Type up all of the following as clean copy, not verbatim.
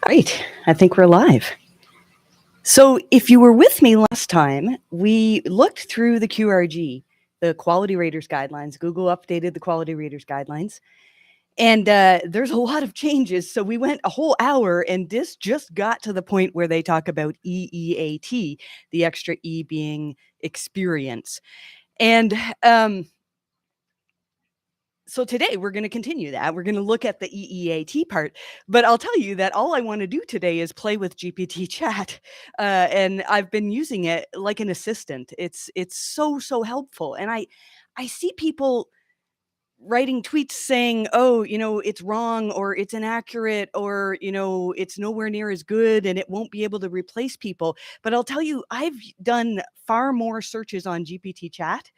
Great. I think we're live. So, if you were with me last time, we looked through the QRG, the Quality Raters Guidelines. Google updated the Quality Raters Guidelines. And there's a lot of changes. So, we went a whole hour, and this just got to the point where they talk about EEAT, the extra E being experience. And so today we're going to continue that. We're going to look at the EEAT part, but I'll tell you that all I want to do today is play with GPTChat, and I've been using it like an assistant. It's so helpful, and I see people writing tweets saying, "Oh, it's wrong or it's inaccurate or, it's nowhere near as good and it won't be able to replace people." But I'll tell you, I've done far more searches on GPT chat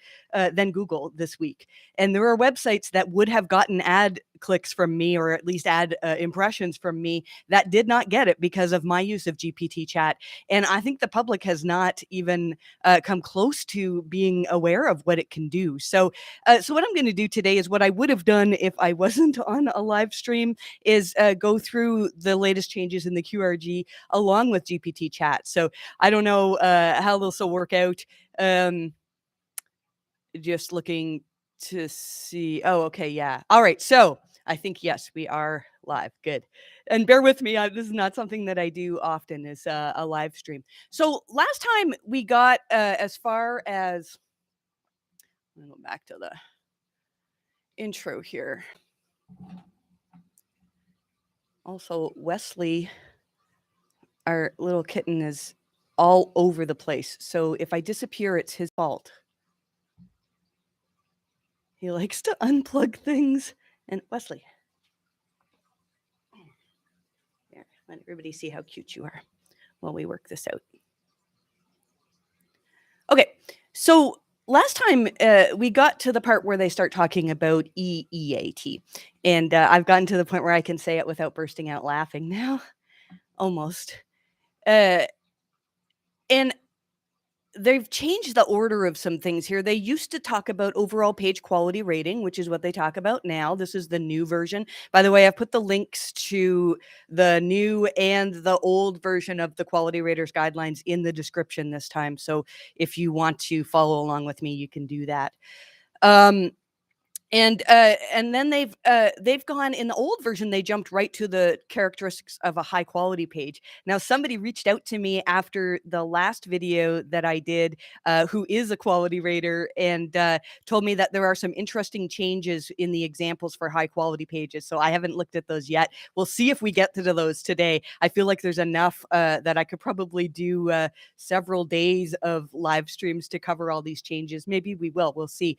than Google this week. And there are websites that would have gotten ad clicks from me or at least ad impressions from me that did not get it because of my use of GPT chat. And I think the public has not even come close to being aware of what it can do. So what I'm going to do today is what I would have done if I wasn't on a live stream is go through the latest changes in the QRG along with GPT chat. So I don't know how this will work out. Just looking to see. Oh, okay. Yeah. All right. So I think, yes, we are live. Good. And bear with me. This is not something that I do often is a live stream. So last time we got as far as, I'm going to go back to the intro here. Also, Wesley, our little kitten, is all over the place. So if I disappear, it's his fault. He likes to unplug things. And Wesley, there, let everybody see how cute you are while we work this out. Okay, so last time we got to the part where they start talking about EEAT. And I've gotten to the point where I can say it without bursting out laughing now. Almost. And they've changed the order of some things here. They used to talk about overall page quality rating, which is what they talk about now. This is the new version. By the way, I've put the links to the new and the old version of the Quality Raters Guidelines in the description this time. So if you want to follow along with me, you can do that. And then they've gone in the old version. They jumped right to the characteristics of a high quality page. Now, somebody reached out to me after the last video that I did, who is a quality rater, and told me that there are some interesting changes in the examples for high quality pages. So I haven't looked at those yet. We'll see if we get to those today. I feel like there's enough that I could probably do several days of live streams to cover all these changes. Maybe we will. We'll see.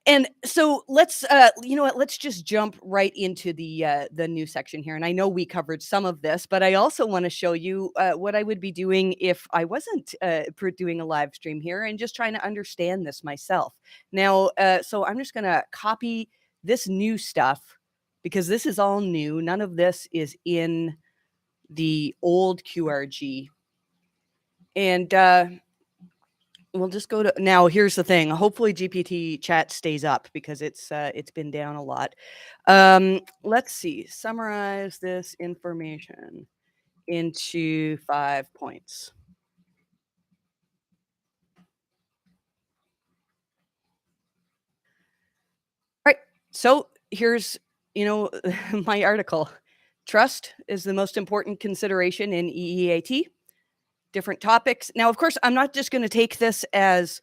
And so let's, let's just jump right into the new section here. And I know we covered some of this, but I also want to show you what I would be doing if I wasn't doing a live stream here and just trying to understand this myself. Now, so I'm just going to copy this new stuff because this is all new. None of this is in the old QRG. And we'll just go to now. Here's the thing. Hopefully GPT chat stays up because it's been down a lot. Let's see. Summarize this information into 5 points. Right. So here's, my article. Trust is the most important consideration in EEAT. Different topics. Now, of course, I'm not just going to take this as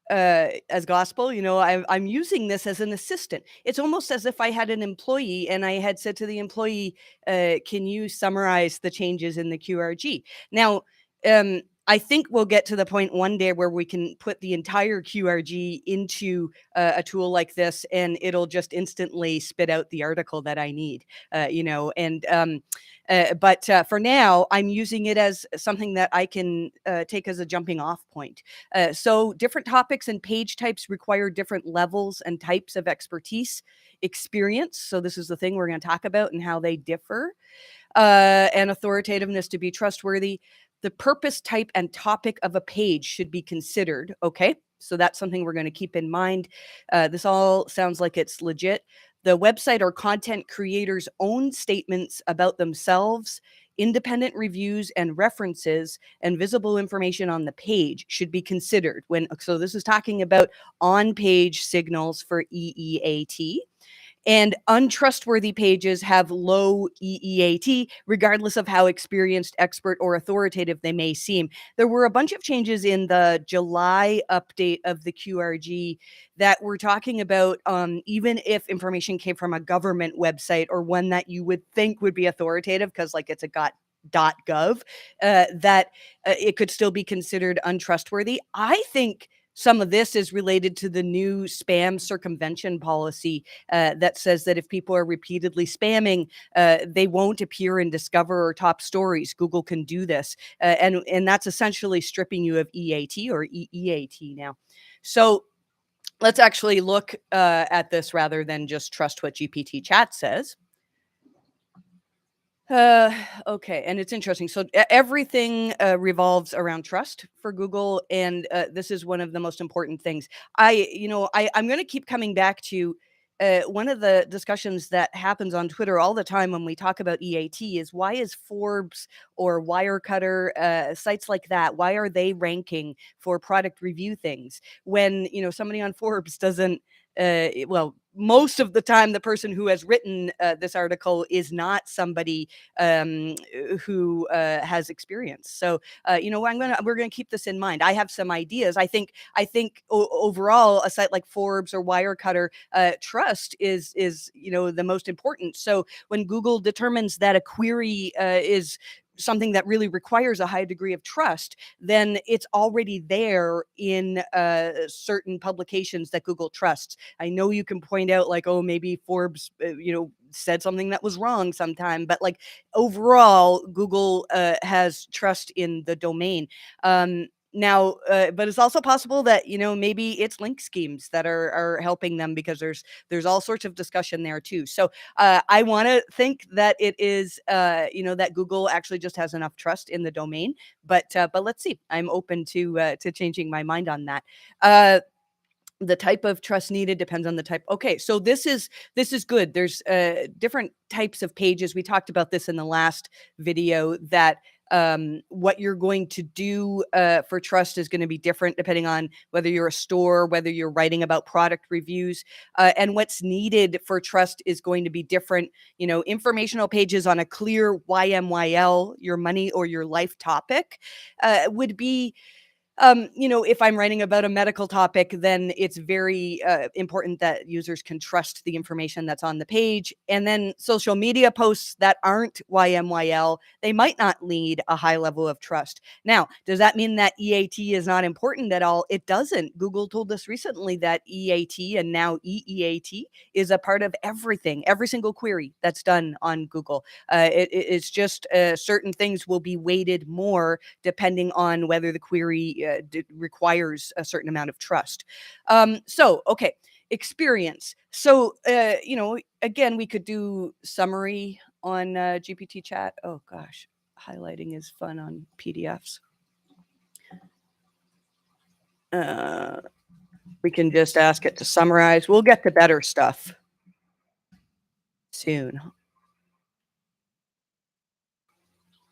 gospel. I'm using this as an assistant. It's almost as if I had an employee and I had said to the employee, can you summarize the changes in the QRG? Now, I think we'll get to the point one day where we can put the entire QRG into a tool like this, and it'll just instantly spit out the article that I need, but for now, I'm using it as something that I can take as a jumping off point. So different topics and page types require different levels and types of expertise, experience. So this is the thing we're going to talk about and how they differ, and authoritativeness to be trustworthy. The purpose, type, and topic of a page should be considered. Okay, so that's something we're going to keep in mind. This all sounds like it's legit. the website or content creator's own statements about themselves, independent reviews and references, and visible information on the page should be considered when. So this is talking about on-page signals for EEAT. And untrustworthy pages have low EEAT, regardless of how experienced, expert, or authoritative they may seem. There were a bunch of changes in the July update of the QRG that were talking about even if information came from a government website or one that you would think would be authoritative, because like it's a .gov, that it could still be considered untrustworthy. I think some of this is related to the new spam circumvention policy that says that if people are repeatedly spamming, they won't appear in Discover or top stories. Google can do this, and that's essentially stripping you of EAT or EEAT now. So let's actually look at this rather than just trust what GPT chat says. Uh, okay, and it's interesting. So everything revolves around trust for Google, and this is one of the most important things. I'm going to keep coming back to one of the discussions that happens on Twitter all the time when we talk about EAT is why is Forbes or Wirecutter sites like that? Why are they ranking for product review things when somebody on Forbes doesn't? Well, most of the time, the person who has written this article is not somebody um, who has experience. So we're gonna keep this in mind. I have some ideas. I think overall, a site like Forbes or Wirecutter, trust is the most important. So when Google determines that a query is something that really requires a high degree of trust, then it's already there in certain publications that Google trusts. I know you can point out like, oh, maybe Forbes, said something that was wrong sometime, but like overall, Google has trust in the domain. Now, but it's also possible that maybe it's link schemes that are helping them because there's all sorts of discussion there too. So I want to think that it is that Google actually just has enough trust in the domain, but let's see. I'm open to changing my mind on that. The type of trust needed depends on the type. Okay, so this is good. There's different types of pages. We talked about this in the last video that what you're going to do for trust is going to be different depending on whether you're a store, whether you're writing about product reviews, and what's needed for trust is going to be different. Informational pages on a clear YMYL, your money or your life topic, would be if I'm writing about a medical topic, then it's very important that users can trust the information that's on the page. And then social media posts that aren't YMYL, they might not lead a high level of trust. Now, does that mean that EAT is not important at all? It doesn't. Google told us recently that EAT and now EEAT is a part of everything, every single query that's done on Google. It's just certain things will be weighted more depending on whether the query requires a certain amount of trust. Okay, experience. So, again, we could do summary on GPT chat. Oh gosh, highlighting is fun on PDFs. We can just ask it to summarize. We'll get to better stuff soon.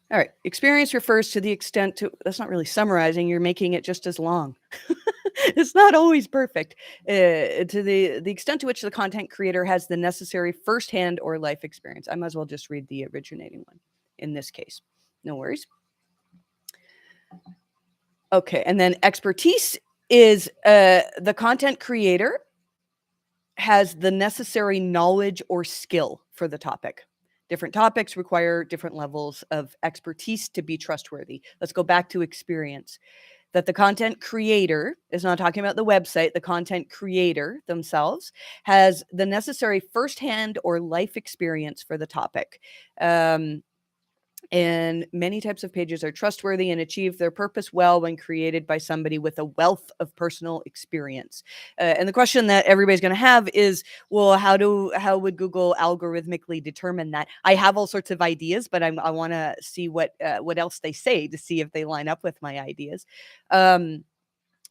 All right. Experience refers to the extent to, that's not really summarizing, you're making it just as long. It's not always perfect. To the extent to which the content creator has the necessary firsthand or life experience. I might as well just read the originating one in this case. No worries. Okay. And then expertise is the content creator has the necessary knowledge or skill for the topic. Different topics require different levels of expertise to be trustworthy. Let's go back to experience. That the content creator is not talking about the website, the content creator themselves has the necessary firsthand or life experience for the topic. And many types of pages are trustworthy and achieve their purpose well when created by somebody with a wealth of personal experience. And the question that everybody's going to have is, well, how would Google algorithmically determine that? I have all sorts of ideas, but I want to see what else they say to see if they line up with my ideas.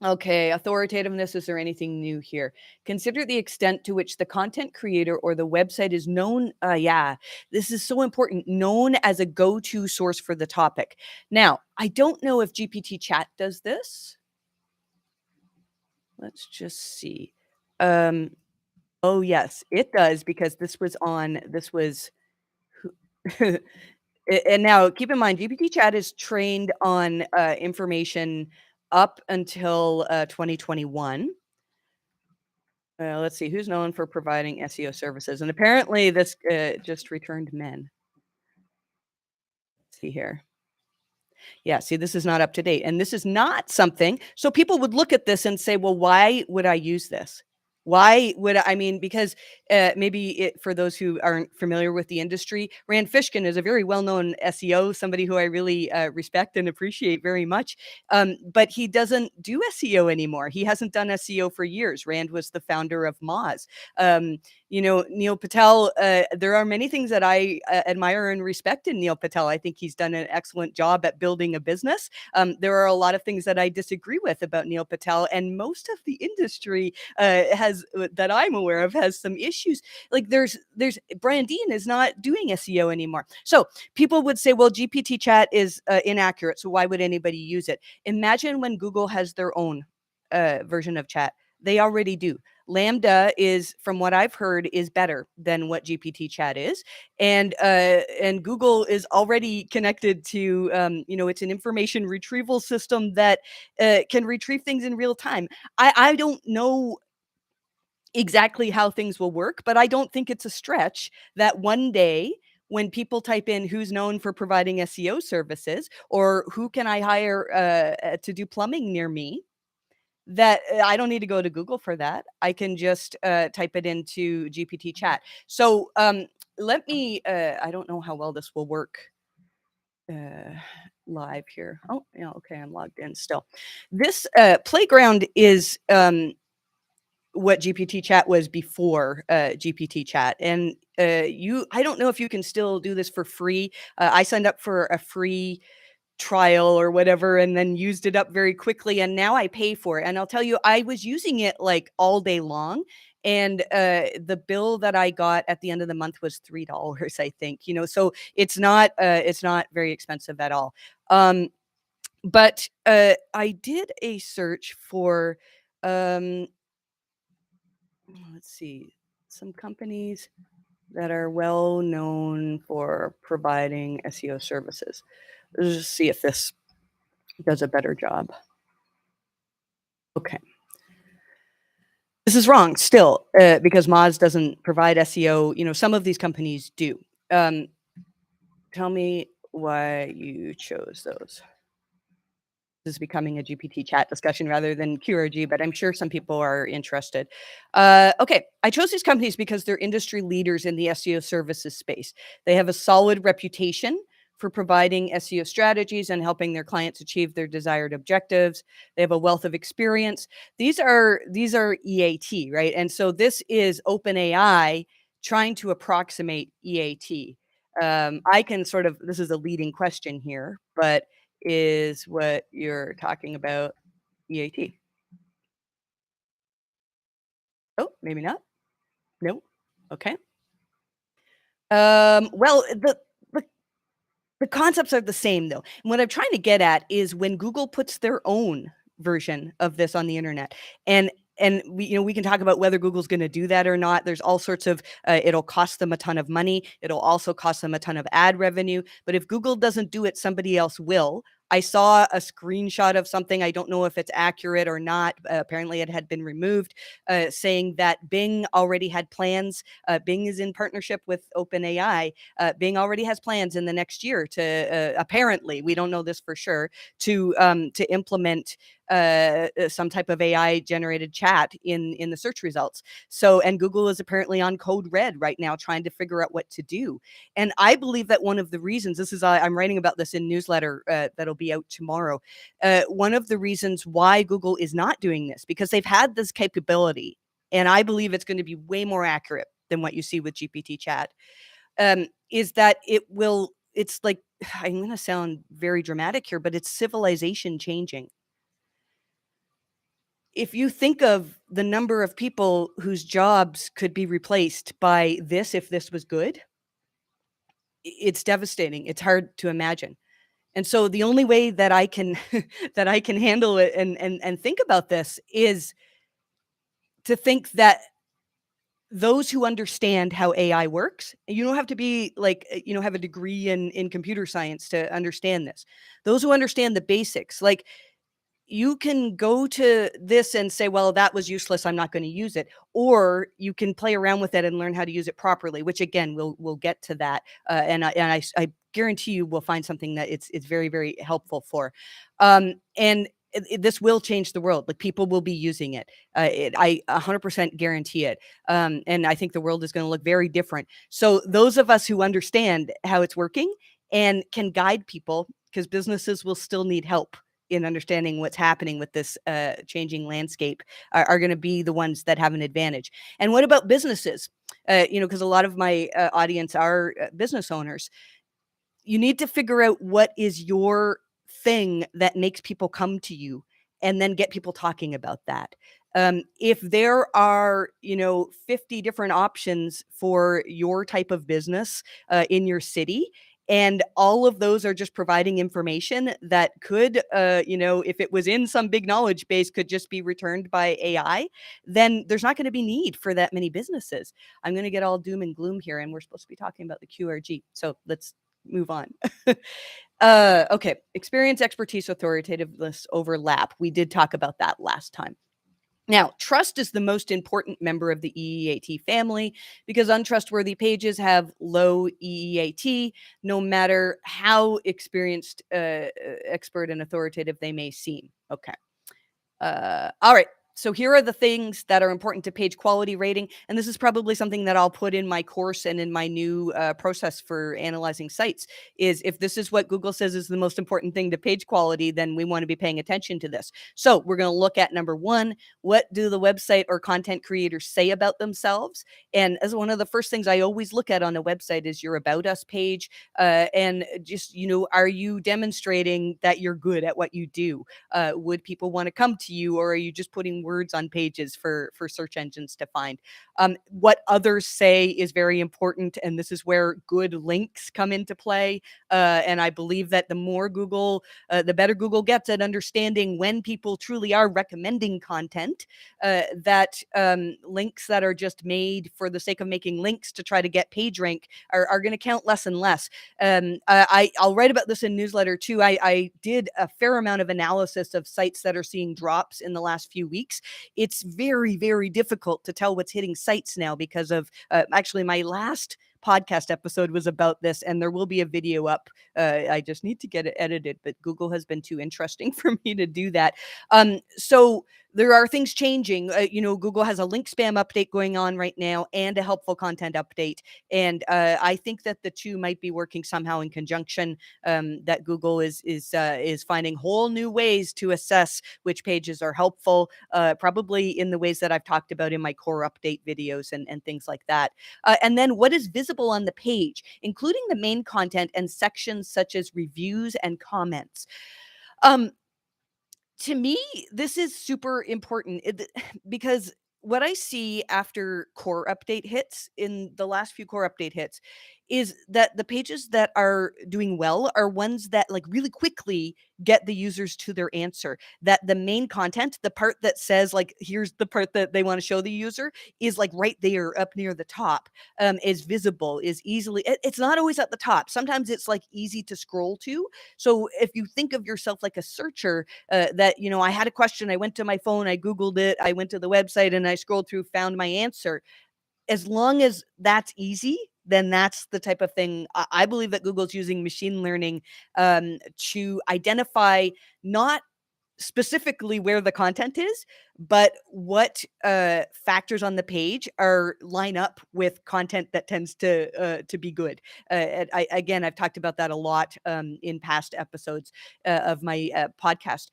Okay, authoritativeness, is there anything new here? Consider the extent to which the content creator or the website is known. Yeah, this is so important. Known as a go to source for the topic. Now, I don't know if GPT chat does this. Let's just see. Um, oh, yes, it does because this was, who- and now keep in mind, GPT chat is trained on information up until 2021. Let's see, who's known for providing SEO services? And apparently this just returned men. Let's see here. Yeah, see, this is not up to date. And this is not something, so people would look at this and say, well, why would I use this? Why would I mean, because maybe for those who aren't familiar with the industry, Rand Fishkin is a very well known SEO, somebody who I really respect and appreciate very much. But he doesn't do SEO anymore. He hasn't done SEO for years. Rand was the founder of Moz. Um, Neil Patel, there are many things that I admire and respect in Neil Patel. I think he's done an excellent job at building a business. There are a lot of things that I disagree with about Neil Patel, and most of the industry has that I'm aware of has some issues. Like there's Brian Dean is not doing SEO anymore. So people would say, well, GPT chat is inaccurate, so why would anybody use it? Imagine when Google has their own version of chat. They already do. Lambda is, from what I've heard, is better than what GPT Chat is, and Google is already connected to, it's an information retrieval system that can retrieve things in real time. I don't know exactly how things will work, but I don't think it's a stretch that one day when people type in who's known for providing SEO services or who can I hire to do plumbing near me, that I don't need to go to Google for that. I can just type it into GPT chat. So let me, I don't know how well this will work uh, live here. Oh, yeah, okay, I'm logged in still. This playground is what GPT chat was before GPT chat. And I don't know if you can still do this for free. I signed up for a free trial or whatever and then used it up very quickly, and now I pay for it. And I'll tell you, I was using it like all day long, and the bill that I got at the end of the month was $3, I think. So it's not very expensive at all. But I did a search for um let's see, some companies that are well known for providing SEO services. Let's just see if this does a better job. Okay. This is wrong still, because Moz doesn't provide SEO. Some of these companies do. Um, Tell me why you chose those. This is becoming a GPT chat discussion rather than QRG, but I'm sure some people are interested. Okay, I chose these companies because they're industry leaders in the SEO services space. They have a solid reputation for providing SEO strategies and helping their clients achieve their desired objectives. They have a wealth of experience. These are EAT, right? And so this is OpenAI trying to approximate EAT. I can sort of, this is a leading question here, but is what you're talking about EAT? Oh, maybe not. No. Okay. Well, the the concepts are the same though. And what I'm trying to get at is when Google puts their own version of this on the internet, and we can talk about whether Google's going to do that or not. There's all sorts of it'll cost them a ton of money. It'll also cost them a ton of ad revenue. But if Google doesn't do it, somebody else will. I saw a screenshot of something. I don't know if it's accurate or not. Apparently, it had been removed, saying that Bing already had plans. Bing is in partnership with OpenAI. Bing already has plans in the next year to apparently, we don't know this for sure, to implement some type of AI generated chat in the search results. So, and Google is apparently on code red right now, trying to figure out what to do. And I believe that one of the reasons, this is I'm writing about this in newsletter that'll be out tomorrow. One of the reasons why Google is not doing this, because they've had this capability, and I believe it's going to be way more accurate than what you see with GPT chat, is that it's like, I'm going to sound very dramatic here, but it's civilization changing. if you think of the number of people whose jobs could be replaced by this if this was good, it's devastating. It's hard to imagine. And so the only way that I can that I can handle it and think about this is to think that those who understand how AI works, you don't have to be like, have a degree in computer science to understand this. Those who understand the basics, like you can go to this and say, well, that was useless, I'm not going to use it. Or you can play around with it and learn how to use it properly, which again, we'll get to that. And I guarantee you will find something that it's very, very helpful for. And this will change the world. Like people will be using it. I 100% guarantee it. And I think the world is going to look very different. So those of us who understand how it's working and can guide people, because businesses will still need help in understanding what's happening with this changing landscape, are going to be the ones that have an advantage. And what about businesses? Because a lot of my audience are business owners. You need to figure out what is your thing that makes people come to you and then get people talking about that. If there are, 50 different options for your type of business in your city, and all of those are just providing information that could, if it was in some big knowledge base, could just be returned by AI, then there's not going to be need for that many businesses. I'm going to get all doom and gloom here, and we're supposed to be talking about the QRG. So let's move on. Okay. Experience, expertise, authoritativeness overlap. We did talk about that last time. Now, trust is the most important member of the EEAT family because untrustworthy pages have low EEAT, no matter how experienced, expert, and authoritative they may seem. Okay. All right. So here are the things that are important to page quality rating. And this is probably something that I'll put in my course and in my new process for analyzing sites is if this is what Google says is the most important thing to page quality, then we want to be paying attention to this. So we're going to look at number one, what do the website or content creators say about themselves? And as one of the first things I always look at on a website is your About Us page. And just, are you demonstrating that you're good at what you do? Would people want to come to you, or are you just putting words on pages for search engines to find? What others say is very important, and this is where good links come into play. And I believe that the more Google, the better Google gets at understanding when people truly are recommending content. That links that are just made for the sake of making links to try to get page rank are going to count less and less. I'll write about this in newsletter too. I did a fair amount of analysis of sites that are seeing drops in the last few weeks. It's very, very difficult to tell what's hitting sites now because of actually my last podcast episode was about this, and there will be a video up. I just need to get it edited, but Google has been too interesting for me to do that. So there are things changing. Google has a link spam update going on right now and a helpful content update. And I think that the two might be working somehow in conjunction. That Google is finding whole new ways to assess which pages are helpful, probably in the ways that I've talked about in my core update videos and things like that. And then what is visible on the page, including the main content and sections such as reviews and comments. To me, this is super important because what I see after core update hits in the last few core update hits is that the pages that are doing well are ones that like really quickly get the users to their answer. That the main content, the part that says like, here's the part that they want to show the user is like right there up near the top, is visible, is easily, it's not always at the top. Sometimes it's like easy to scroll to. So if you think of yourself like a searcher, that, I had a question, I went to my phone, I Googled it, I went to the website and I scrolled through, found my answer. As long as that's easy, then that's the type of thing. I believe that Google's using machine learning to identify not specifically where the content is, but what factors on the page are line up with content that tends to be good. I've talked about that a lot in past episodes of my podcast.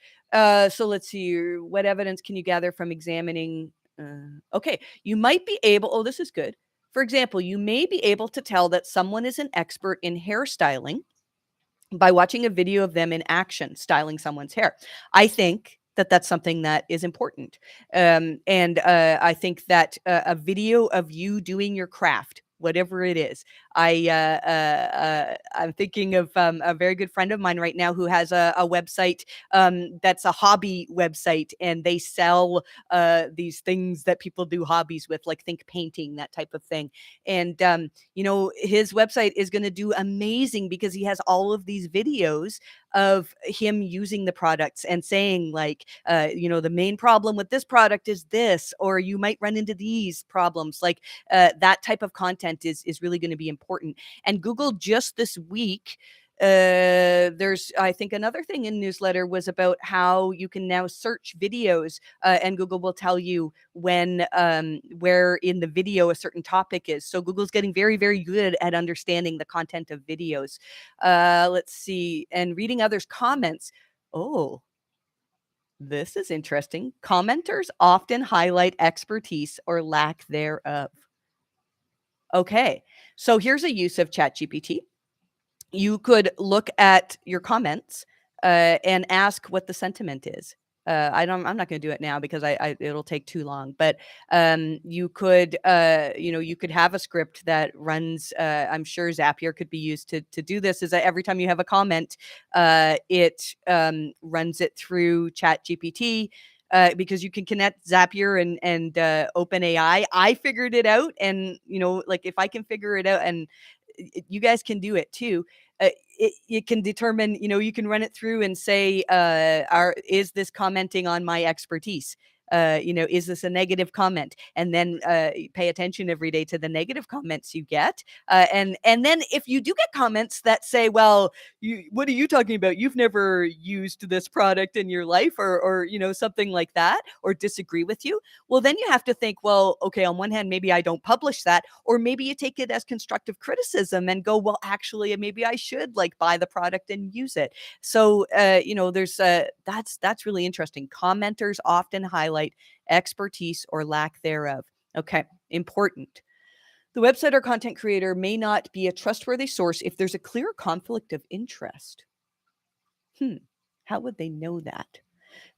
So let's see. What evidence can you gather from examining? Okay, you might be able. Oh, this is good. For example, you may be able to tell that someone is an expert in hairstyling by watching a video of them in action styling someone's hair. I think that that's something that is important. And I think that a video of you doing your craft, whatever it is. I'm thinking of a very good friend of mine right now who has a website that's a hobby website, and they sell these things that people do hobbies with, like think painting, that type of thing. And his website is going to do amazing because he has all of these videos of him using the products and saying like, the main problem with this product is this, or you might run into these problems. Like that type of content is really going to be important. And Google just this week, there's I think another thing in newsletter was about how you can now search videos, and Google will tell you when where in the video a certain topic is. So Google's getting very, very good at understanding the content of videos. Let's see, and reading others' comments. Oh, this is interesting. Commenters often highlight expertise or lack thereof. Okay, so here's a use of ChatGPT. You could look at your comments and ask what the sentiment is. I'm not going to do it now because it'll take too long. But you could you could have a script that runs. I'm sure Zapier could be used to do this. Is that every time you have a comment, it runs it through ChatGPT. Because you can connect Zapier and OpenAI. I figured it out, and like if I can figure it out, and you guys can do it too. It can determine, you can run it through and say, is this commenting on my expertise? Is this a negative comment? And then pay attention every day to the negative comments you get. And then if you do get comments that say, well, what are you talking about? You've never used this product in your life, or something like that, or disagree with you. Well, then you have to think, well, okay, on one hand, maybe I don't publish that, or maybe you take it as constructive criticism and go, well, actually, maybe I should like buy the product and use it. So, there's that's really interesting. Commenters often highlight expertise or lack thereof. Okay, important. The website or content creator may not be a trustworthy source if there's a clear conflict of interest. How would they know that?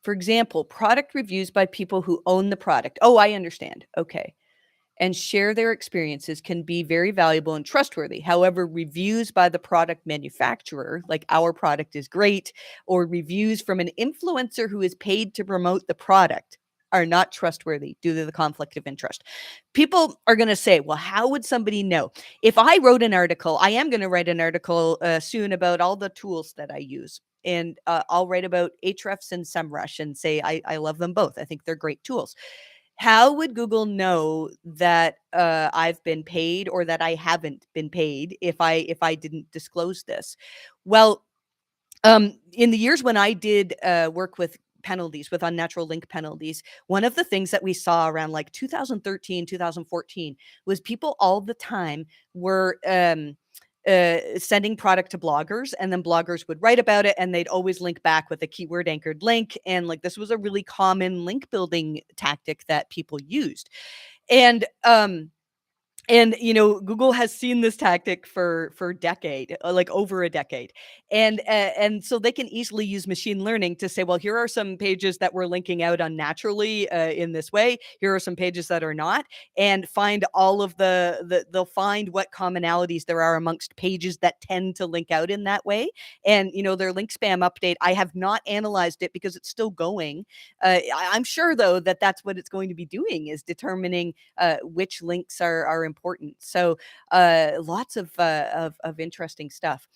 For example, product reviews by people who own the product. Oh, I understand. Okay. And share their experiences can be very valuable and trustworthy. However, reviews by the product manufacturer, like our product is great, or reviews from an influencer who is paid to promote the product, are not trustworthy due to the conflict of interest. People are going to say, well, how would somebody know? If I wrote an article, I am going to write an article soon about all the tools that I use. And I'll write about Ahrefs and SEMrush and say I love them both. I think they're great tools. How would Google know that I've been paid or that I haven't been paid if I didn't disclose this? Well, in the years when I did work with penalties, with unnatural link penalties, one of the things that we saw around like 2013, 2014 was people all the time were sending product to bloggers, and then bloggers would write about it, and they'd always link back with a keyword anchored link. And like this was a really common link building tactic that people used. And Google has seen this tactic for decade, like over a decade. And so they can easily use machine learning to say, well, here are some pages that we're linking out unnaturally in this way. Here are some pages that are not, and find all of they'll find what commonalities there are amongst pages that tend to link out in that way. And, their link spam update, I have not analyzed it because it's still going. I'm sure though that that's what it's going to be doing, is determining which links are important. So lots of interesting stuff.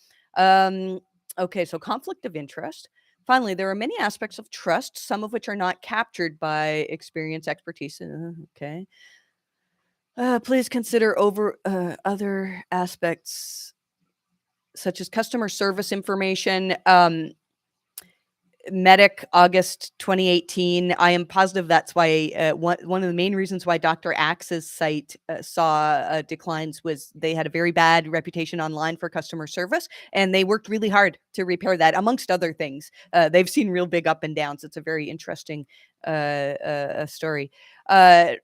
Okay, so conflict of interest. Finally, there are many aspects of trust, some of which are not captured by experience, expertise. Okay. Please consider over other aspects such as customer service information. Medic, August 2018. I am positive that's why one of the main reasons why Dr. Axe's site saw declines was they had a very bad reputation online for customer service, and they worked really hard to repair that, amongst other things. They've seen real big up and downs. It's a very interesting story. They're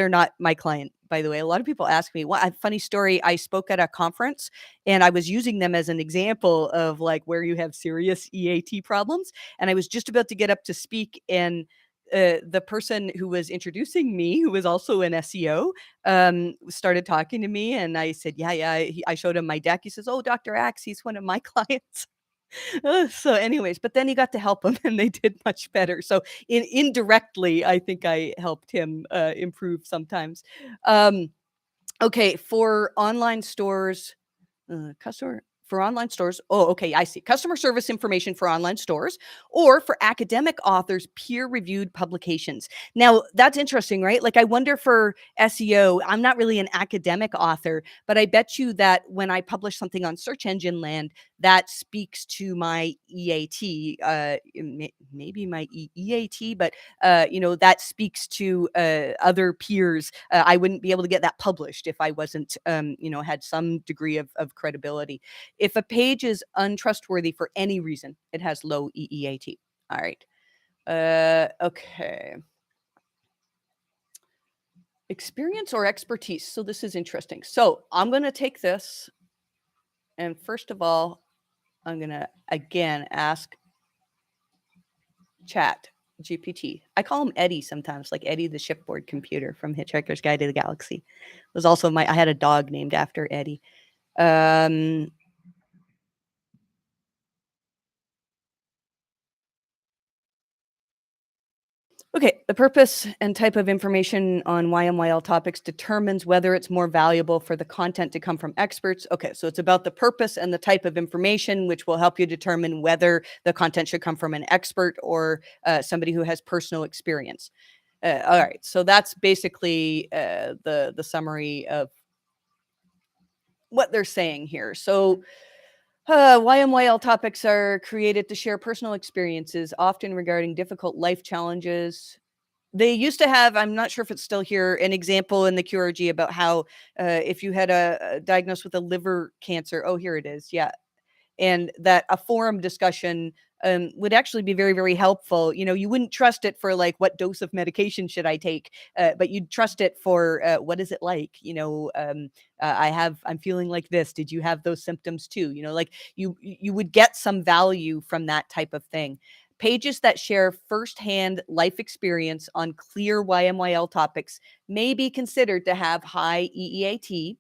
not my client, by the way. A lot of people ask me, "What a funny story, I spoke at a conference, and I was using them as an example of, like, where you have serious EAT problems, and I was just about to get up to speak, and, the person who was introducing me, who was also an SEO, started talking to me, and I said, "Yeah, yeah." I showed him my deck. He says, "Oh, Dr. Axe, he's one of my clients." So anyways, but then he got to help him and they did much better. So indirectly, I think I helped him, improve sometimes. Um, okay, for online stores, customer for online stores. Oh, okay, I see. Customer service information for online stores or for academic authors' peer-reviewed publications. Now, that's interesting, right? Like, I wonder for SEO, I'm not really an academic author, but I bet you that when I publish something on search engine land, that speaks to my EAT, maybe my EAT, but that speaks to other peers. I wouldn't be able to get that published if I wasn't, had some degree of credibility. If a page is untrustworthy for any reason, it has low EEAT. All right. Okay. Experience or expertise. So this is interesting. So I'm going to take this, and first of all, I'm going to again ask Chat GPT. I call him Eddie sometimes, like Eddie the shipboard computer from Hitchhiker's Guide to the Galaxy. It was also I had a dog named after Eddie. Um, Okay, the purpose and type of information on YMYL topics determines whether it's more valuable for the content to come from experts. Okay, so it's about the purpose and the type of information, which will help you determine whether the content should come from an expert or somebody who has personal experience. All right, so that's basically the summary of what they're saying here. So YMYL topics are created to share personal experiences, often regarding difficult life challenges. They used to have, I'm not sure if it's still here, an example in the QRG about how if you had a diagnosed with a liver cancer, oh, here it is, yeah, and that a forum discussion would actually be very, very helpful. You wouldn't trust it for like what dose of medication should I take, but you'd trust it for what is it like. I'm feeling like this. Did you have those symptoms too? Like you would get some value from that type of thing. Pages that share firsthand life experience on clear YMYL topics may be considered to have high EEAT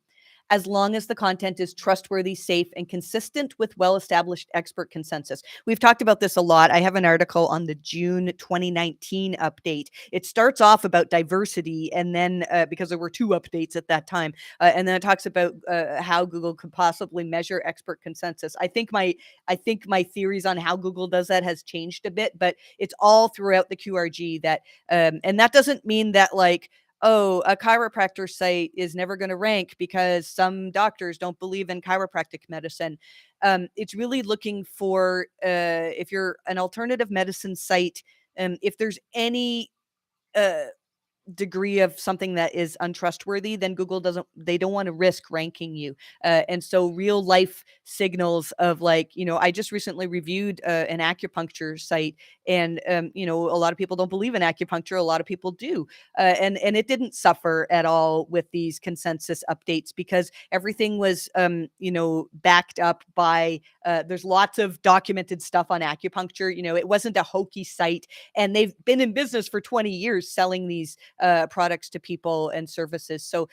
as long as the content is trustworthy, safe, and consistent with well-established expert consensus. We've talked about this a lot. I have an article on the June 2019 update. It starts off about diversity, and then because there were two updates at that time, and then it talks about how Google could possibly measure expert consensus. I think my theories on how Google does that has changed a bit, but it's all throughout the QRG that, and that doesn't mean that like oh, a chiropractor site is never going to rank because some doctors don't believe in chiropractic medicine. It's really looking for if you're an alternative medicine site, if there's any uh, degree of something that is untrustworthy, then Google they don't want to risk ranking you. And so real life signals of like, I just recently reviewed an acupuncture site and, a lot of people don't believe in acupuncture. A lot of people do. And it didn't suffer at all with these consensus updates because everything was, backed up by, there's lots of documented stuff on acupuncture. It wasn't a hokey site and they've been in business for 20 years selling these products to people and services. So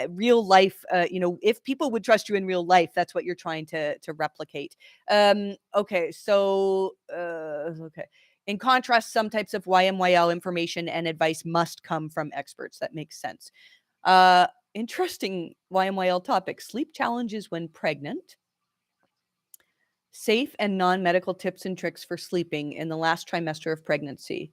real life, if people would trust you in real life, that's what you're trying to replicate. Okay, so okay. In contrast, some types of YMYL information and advice must come from experts. That makes sense. Interesting YMYL topic: sleep challenges when pregnant. Safe and non-medical tips and tricks for sleeping in the last trimester of pregnancy,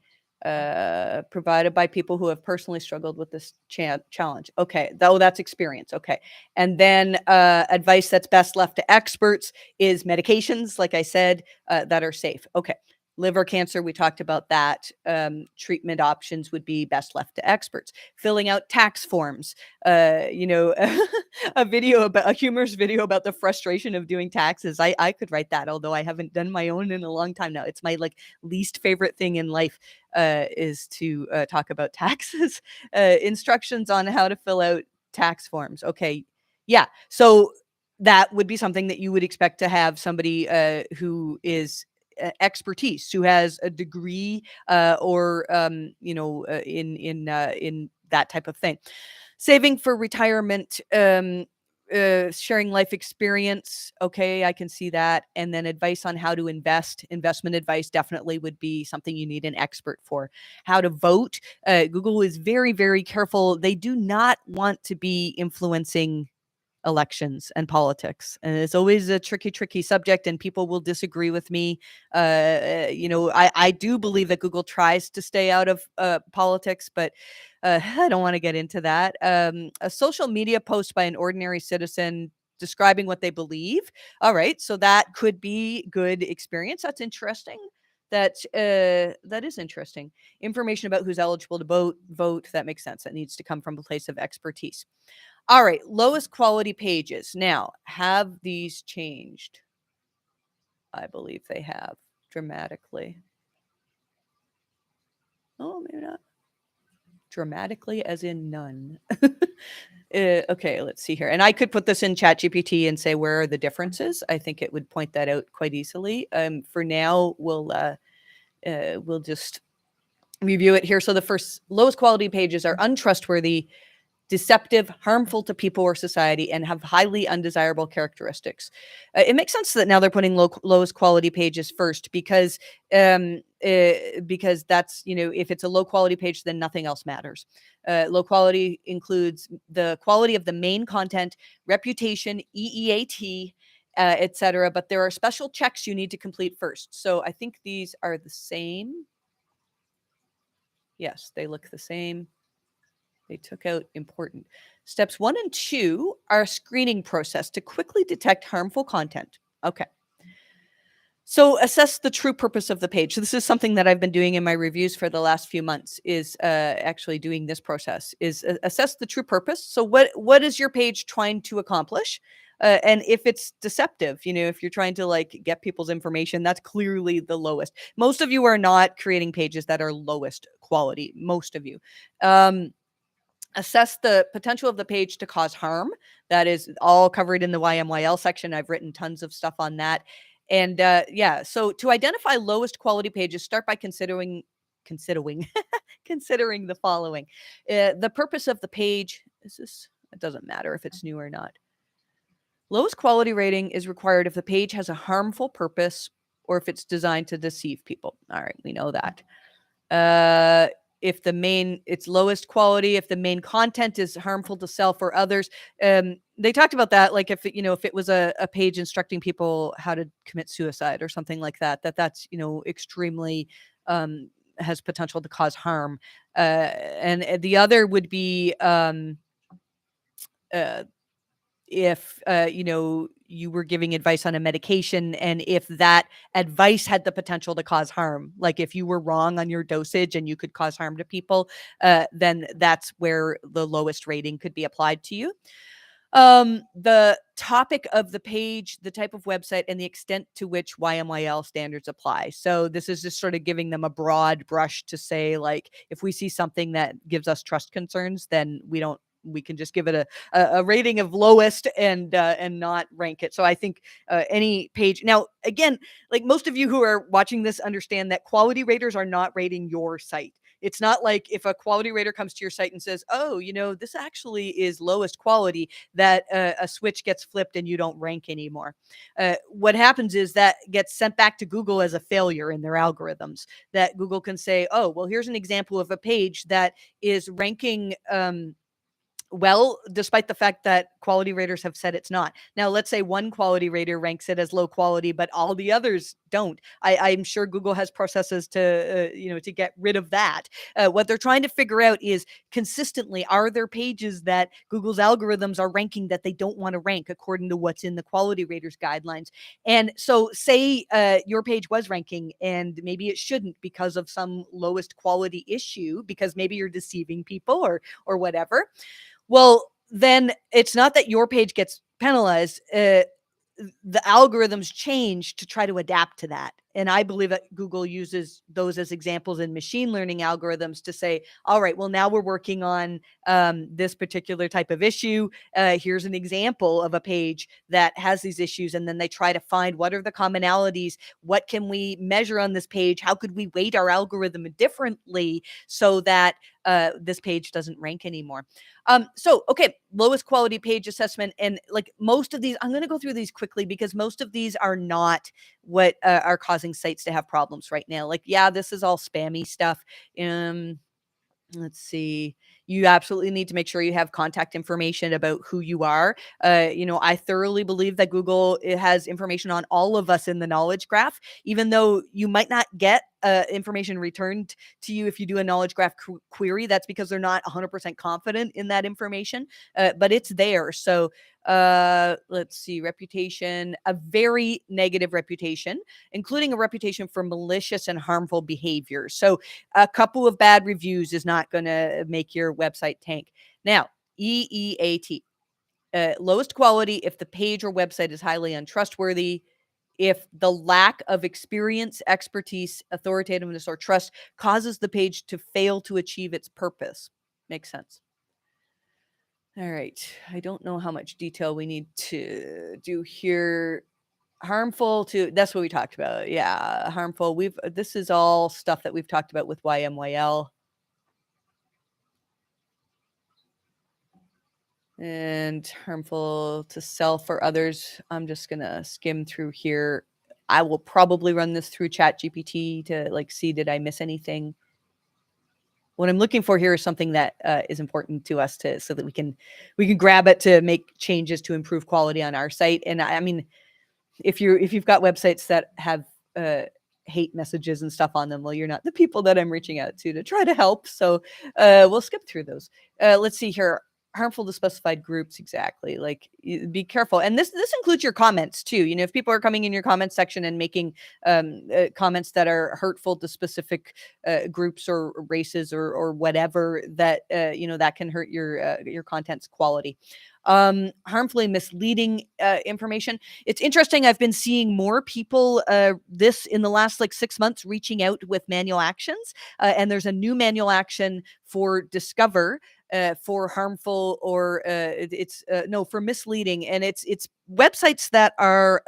provided by people who have personally struggled with this challenge. Okay, though that's experience. Okay, and then advice that's best left to experts is medications, like I said, that are safe. Okay. Liver cancer, we talked about that. Treatment options would be best left to experts. Filling out tax forms. A humorous video about the frustration of doing taxes. I could write that, although I haven't done my own in a long time now. It's my like least favorite thing in life is to talk about taxes. Instructions on how to fill out Tax forms. Okay. Yeah. So that would be something that you would expect to have somebody who is expertise, who has a degree or in that type of thing. Saving for retirement, sharing life experience. Okay, I can see that. And then advice on how to invest. Investment advice definitely would be something you need an expert for. How to vote. Google is very, very careful. They do not want to be influencing elections and politics. And it's always a tricky, tricky subject, and people will disagree with me. I do believe that Google tries to stay out of politics, but I don't want to get into that. A social media post by an ordinary citizen describing what they believe. All right, so that could be good experience. That's interesting. That is interesting. Information about who's eligible to vote. That makes sense. That needs to come from a place of expertise. All right, lowest quality pages. Now, have these changed? I believe they have dramatically. Oh, maybe not. Dramatically, as in none. Okay, let's see here. And I could put this in ChatGPT and say, where are the differences? I think it would point that out quite easily. For now, we'll just review it here. So the first lowest quality pages are untrustworthy, deceptive, harmful to people or society, and have highly undesirable characteristics. It makes sense that now they're putting lowest quality pages first because that's, if it's a low quality page, then nothing else matters. Low quality includes the quality of the main content, reputation, EEAT, etc. But there are special checks you need to complete first. So I think these are the same. Yes, they look the same. They took out important. Steps 1 and 2 are a screening process to quickly detect harmful content. Okay. So assess the true purpose of the page. So this is something that I've been doing in my reviews for the last few months, is actually doing this process, is assess the true purpose. So what is your page trying to accomplish? And if it's deceptive, if you're trying to like get people's information, that's clearly the lowest. Most of you are not creating pages that are lowest quality. Most of you. Assess the potential of the page to cause harm. That is all covered in the YMYL section. I've written tons of stuff on that. And so to identify lowest quality pages, start by considering considering the following. The purpose of the page. It doesn't matter if it's new or not. Lowest quality rating is required if the page has a harmful purpose or if it's designed to deceive people. All right, we know that. If it's lowest quality, if the main content is harmful to self or others. They talked about that, like if it was a page instructing people how to commit suicide or something like that, that's extremely has potential to cause harm. And the other would be if you were giving advice on a medication, and if that advice had the potential to cause harm, like if you were wrong on your dosage and you could cause harm to people, then that's where the lowest rating could be applied to you. The topic of the page, the type of website, and the extent to which YMYL standards apply. So this is just sort of giving them a broad brush to say, like, if we see something that gives us trust concerns, then we can just give it a rating of lowest and not rank it. So I think any page. Now, again, like most of you who are watching this understand that quality raters are not rating your site. It's not like if a quality rater comes to your site and says, oh, this actually is lowest quality, that a switch gets flipped and you don't rank anymore. What happens is that gets sent back to Google as a failure in their algorithms, that Google can say, oh, well, here's an example of a page that is ranking well, despite the fact that quality raters have said it's not. Now, let's say one quality rater ranks it as low quality, but all the others don't. I'm sure Google has processes to get rid of that. What they're trying to figure out is consistently, are there pages that Google's algorithms are ranking that they don't want to rank according to what's in the quality raters guidelines? And so say your page was ranking and maybe it shouldn't because of some lowest quality issue, because maybe you're deceiving people or whatever. Well, then it's not that your page gets penalized. The algorithms change to try to adapt to that. And I believe that Google uses those as examples in machine learning algorithms to say, all right, well, now we're working on this particular type of issue. Here's an example of a page that has these issues. And then they try to find what are the commonalities? What can we measure on this page? How could we weight our algorithm differently so that this page doesn't rank anymore? Okay, lowest quality page assessment. And like most of these, I'm going to go through these quickly because most of these are not what are causing sites to have problems right now. Like, yeah, this is all spammy stuff. Um, let's see. You absolutely need to make sure you have contact information about who you are. I thoroughly believe that Google it has information on all of us in the knowledge graph, even though you might not get information returned to you if you do a knowledge graph query. That's because they're not 100% confident in that information, but it's there. So let's see, reputation, a very negative reputation, including a reputation for malicious and harmful behavior. So a couple of bad reviews is not going to make your website tank. Now, EEAT, lowest quality if the page or website is highly untrustworthy, if the lack of experience, expertise, authoritativeness, or trust causes the page to fail to achieve its purpose. Makes sense. All right. I don't know how much detail we need to do here. Harmful to, that's what we talked about. Yeah, harmful. This is all stuff that we've talked about with YMYL. And harmful to self or others. I'm just going to skim through here. I will probably run this through ChatGPT to like see, did I miss anything? What I'm looking for here is something that is important to us so that we can grab it to make changes to improve quality on our site. And I mean, if you've got websites that have hate messages and stuff on them, well, you're not the people that I'm reaching out to try to help. So we'll skip through those. Let's see here. Harmful to specified groups, exactly. Like, be careful, and this includes your comments too. If people are coming in your comments section and making comments that are hurtful to specific groups or races or whatever, that that can hurt your content's quality. Harmfully misleading information. It's interesting. I've been seeing more people this in the last like 6 months reaching out with manual actions, and there's a new manual action for Discover for harmful or for misleading, and it's websites that are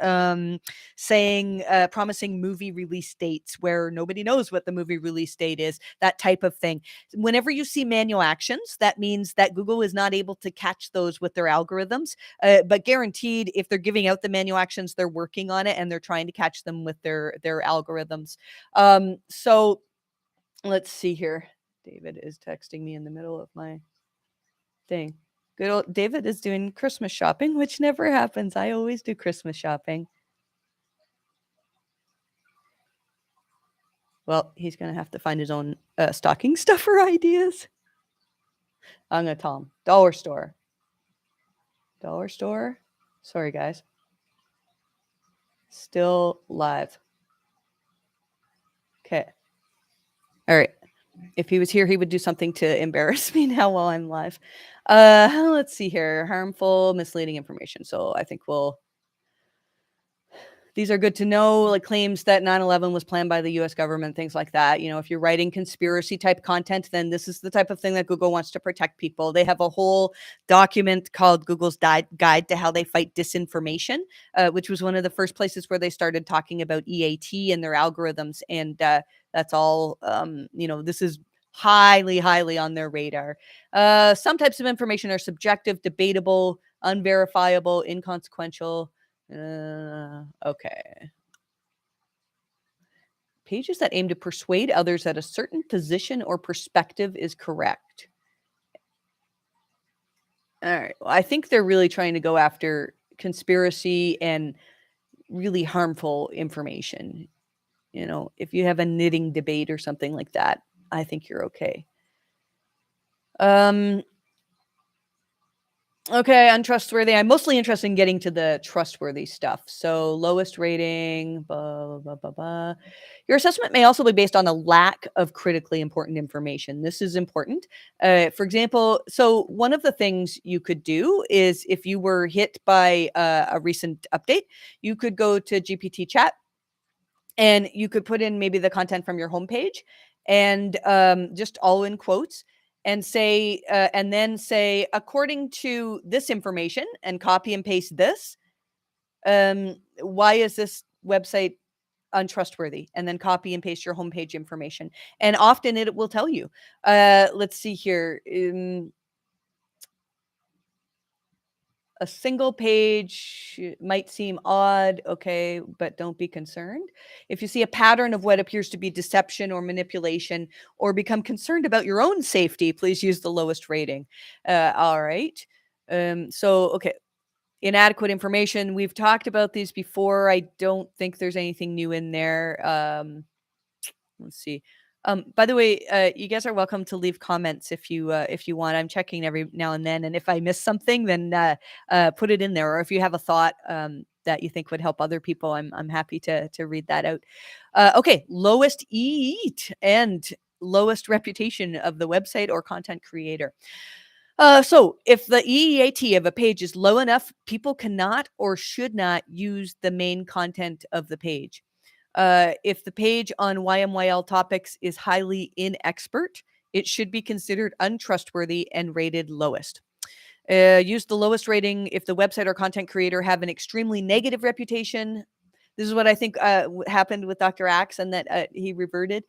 saying promising movie release dates where nobody knows what the movie release date is, that type of thing. Whenever you see manual actions, that means that Google is not able to catch those with their algorithms, but guaranteed if they're giving out the manual actions, they're working on it and they're trying to catch them with their algorithms. So let's see here. David is texting me in the middle of my thing. Good old David is doing Christmas shopping, which never happens. I always do Christmas shopping. Well, he's going to have to find his own stocking stuffer ideas. I'm going to tell him. Dollar store. Dollar store. Sorry, guys. Still live. Okay. All right. If he was here, he would do something to embarrass me now while I'm live. Let's see here. Harmful, misleading information. So I think these are good to know, like claims that 9/11 was planned by the US government, things like that. If you're writing conspiracy type content, then this is the type of thing that Google wants to protect people. They have a whole document called Google's Guide to How They Fight Disinformation, which was one of the first places where they started talking about EAT and their algorithms. And that's all, this is highly, highly on their radar. Some types of information are subjective, debatable, unverifiable, inconsequential. Okay. Pages that aim to persuade others that a certain position or perspective is correct. All right. Well, I think they're really trying to go after conspiracy and really harmful information. If you have a knitting debate or something like that, I think you're okay. Okay, untrustworthy. I'm mostly interested in getting to the trustworthy stuff. So lowest rating, blah, blah, blah, blah. Your assessment may also be based on a lack of critically important information. This is important. For example, so one of the things you could do is if you were hit by a recent update, you could go to GPT Chat and you could put in maybe the content from your homepage and just all in quotes and then say, according to this information, and copy and paste this. Why is this website untrustworthy? And then copy and paste your homepage information. And often it will tell you. Let's see here. A single page might seem odd, okay, but don't be concerned. If you see a pattern of what appears to be deception or manipulation, or become concerned about your own safety, please use the lowest rating. All right. Okay. Inadequate information. We've talked about these before. I don't think there's anything new in there. Let's see. By the way, you guys are welcome to leave comments if you want. I'm checking every now and then, and if I miss something, then put it in there. Or if you have a thought that you think would help other people, I'm happy to read that out. Okay, lowest EAT and lowest reputation of the website or content creator. So if the EEAT of a page is low enough, people cannot or should not use the main content of the page. If the page on YMYL topics is highly inexpert, it should be considered untrustworthy and rated lowest. Use the lowest rating if the website or content creator have an extremely negative reputation. This is what I think happened with Dr. Axe, and that he reverted.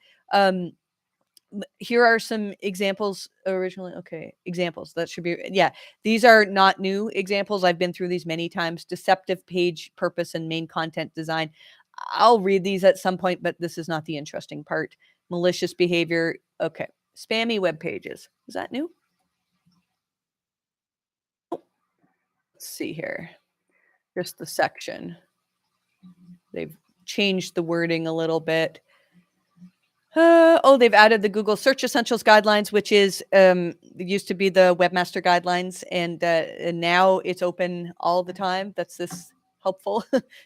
Here are some examples originally. Okay, examples that should be, yeah, these are not new examples. I've been through these many times. Deceptive page purpose and main content design. I'll read these at some point, but this is not the interesting part. Malicious behavior. Okay. Spammy web pages. Is that new? Let's see here. Just the section. They've changed the wording a little bit. They've added the Google Search Essentials guidelines, which is it used to be the Webmaster guidelines, and now it's open all the time. That's this helpful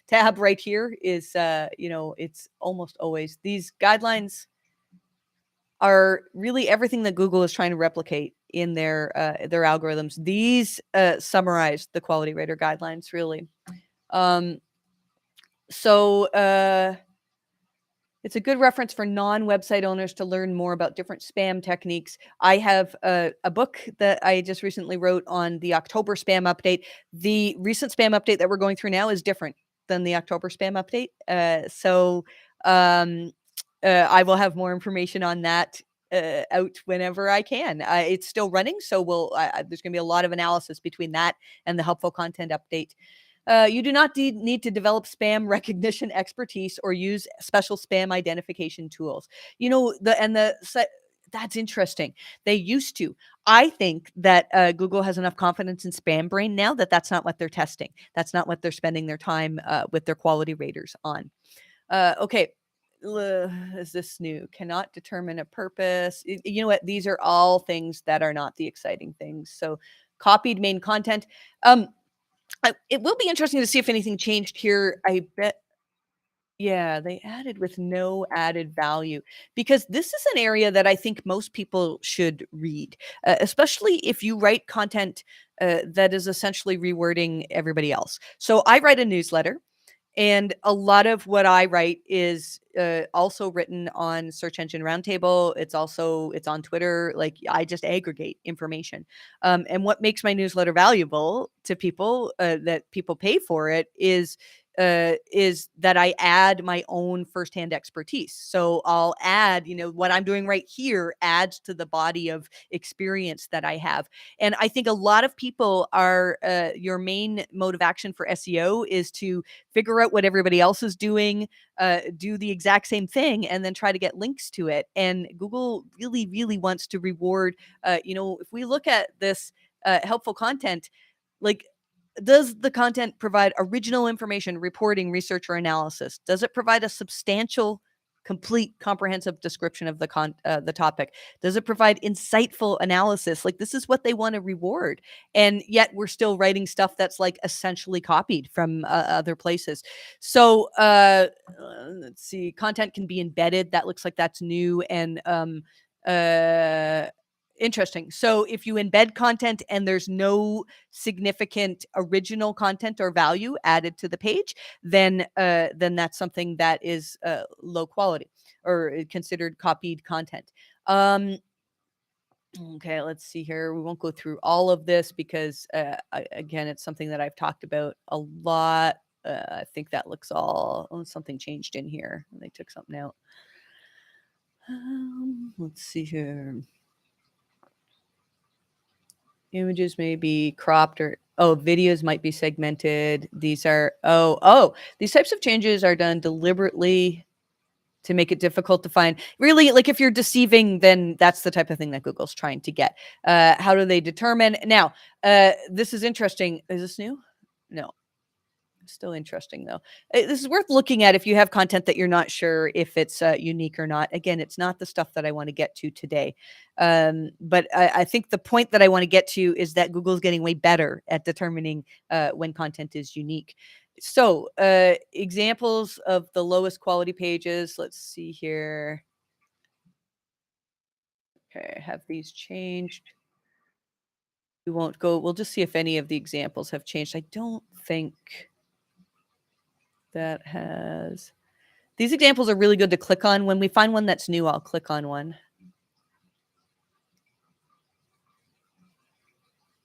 tab right here. Is it's almost always these guidelines are really everything that Google is trying to replicate in their algorithms. These summarize the quality rater guidelines really. Um, so. It's a good reference for non-website owners to learn more about different spam techniques. I have a book that I just recently wrote on the October spam update. The recent spam update that we're going through now is different than the October spam update. I will have more information on that out whenever I can. It's still running, so there's going to be a lot of analysis between that and the helpful content update. You do not need to develop spam recognition expertise or use special spam identification tools. That's interesting. They used to. I think that Google has enough confidence in Spam Brain now that that's not what they're testing. That's not what they're spending their time with their quality raters on. Okay. Is this new? Cannot determine a purpose. You know what? These are all things that are not the exciting things. So, copied main content. It will be interesting to see if anything changed here. I bet. Yeah, they added with no added value, because this is an area that I think most people should read, especially if you write content that is essentially rewording everybody else. So I write a newsletter, and a lot of what I write is also written on Search Engine Roundtable. It's on Twitter. Like, I just aggregate information. And what makes my newsletter valuable to people, that people pay for it, is that I add my own firsthand expertise. So I'll add, what I'm doing right here adds to the body of experience that I have. And I think a lot of people are your main mode of action for SEO is to figure out what everybody else is doing, do the exact same thing, and then try to get links to it. And Google really, really wants to reward, if we look at this helpful content, like, does the content provide original information, reporting, research, or analysis? Does it provide a substantial, complete, comprehensive description of the topic? Does it provide insightful analysis? Like, this is what they want to reward, and yet we're still writing stuff that's like essentially copied from other places. So let's see, content can be embedded. That looks like that's new, and uh, Interesting. So if you embed content and there's no significant original content or value added to the page, then that's something that is low quality or considered copied content. Um, okay, let's see here. We won't go through all of this because again, it's something that I've talked about a lot. I think that looks all. Oh, something changed in here. They took something out. Let's see here. Images may be cropped or videos might be segmented. These are these types of changes are done deliberately to make it difficult to find. Really, like if you're deceiving, then that's the type of thing that Google's trying to get. How do they determine? Now, this is interesting. Is this new? No. Still interesting though. This is worth looking at if you have content that you're not sure if it's unique or not. Again, it's not the stuff that I want to get to today. But I think the point that I want to get to is that Google's getting way better at determining when content is unique. So, examples of the lowest quality pages. Let's see here. Okay, have these changed? We won't go. We'll just see if any of the examples have changed. I don't think that has. These examples are really good to click on. When we find one that's new, I'll click on one.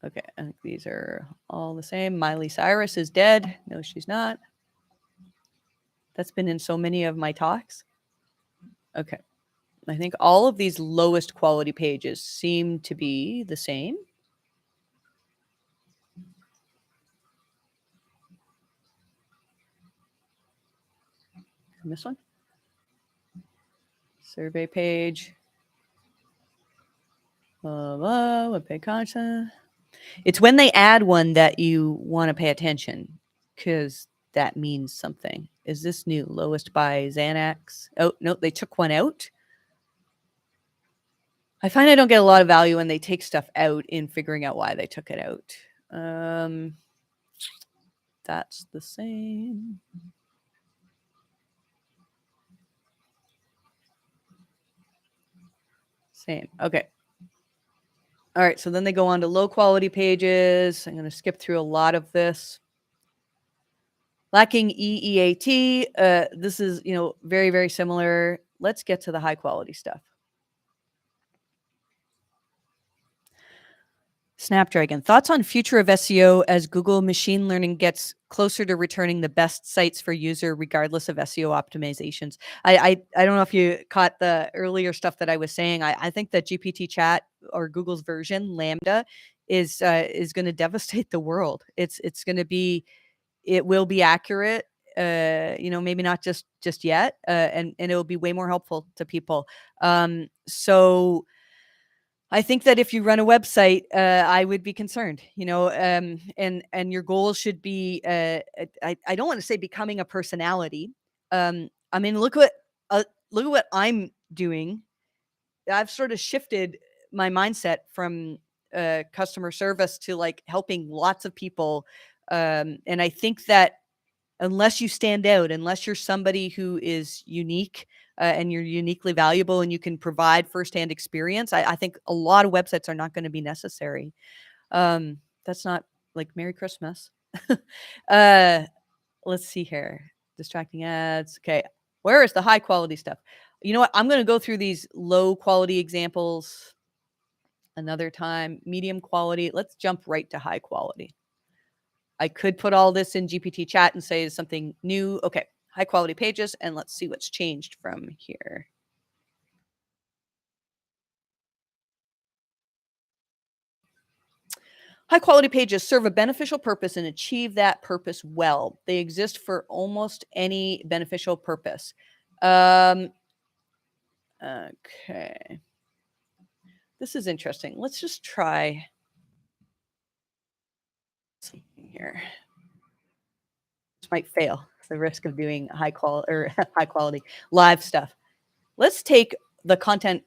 Okay, I think these are all the same. Miley Cyrus is dead. No, she's not. That's been in so many of my talks. Okay. I think all of these lowest quality pages seem to be the same. And this one. Survey page. Web page content. It's when they add one that you want to pay attention because that means something. Is this new? Lowest by Xanax. Oh, no, they took one out. I find I don't get a lot of value when they take stuff out in figuring out why they took it out. That's the same. Same. Okay. All right. So then they go on to low quality pages. I'm going to skip through a lot of this. Lacking EEAT. This is, very, very similar. Let's get to the high quality stuff. Snapdragon. Thoughts on future of SEO as Google machine learning gets closer to returning the best sites for user regardless of SEO optimizations. I don't know if you caught the earlier stuff that I was saying. I think that GPTChat or Google's version Lambda is going to devastate the world. It will be accurate. Maybe not just yet, and it will be way more helpful to people. So I think that if you run a website, I would be concerned, and your goal should be, I don't want to say becoming a personality. I mean, look at what I'm doing. I've sort of shifted my mindset from customer service to like helping lots of people. And I think that unless you stand out, unless you're somebody who is unique and you're uniquely valuable and you can provide firsthand experience, I think a lot of websites are not going to be necessary. That's not like Merry Christmas. Let's see here. Distracting ads. Okay. Where is the high quality stuff? You know what? I'm going to go through these low quality examples another time. Medium quality. Let's jump right to high quality. I could put all this in GPTChat and say something new. Okay, high quality pages, and let's see what's changed from here. High quality pages serve a beneficial purpose and achieve that purpose well. They exist for almost any beneficial purpose. Okay. This is interesting. Let's just try something here. This might fail. It's the risk of doing high quality live stuff. Let's take the content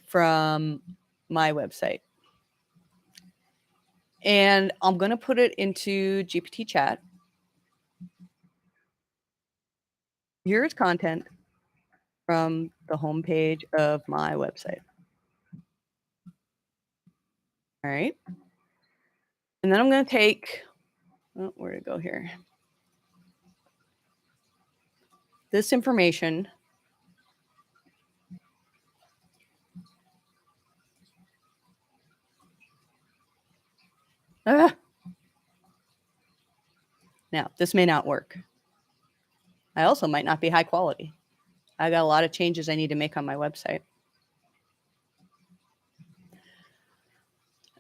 from my website. And I'm going to put it into GPTChat. Here's content from the homepage of my website. All right. And then I'm going to take, oh, where to go here? This information. Ah, now, this may not work. I also might not be high quality. I got a lot of changes I need to make on my website.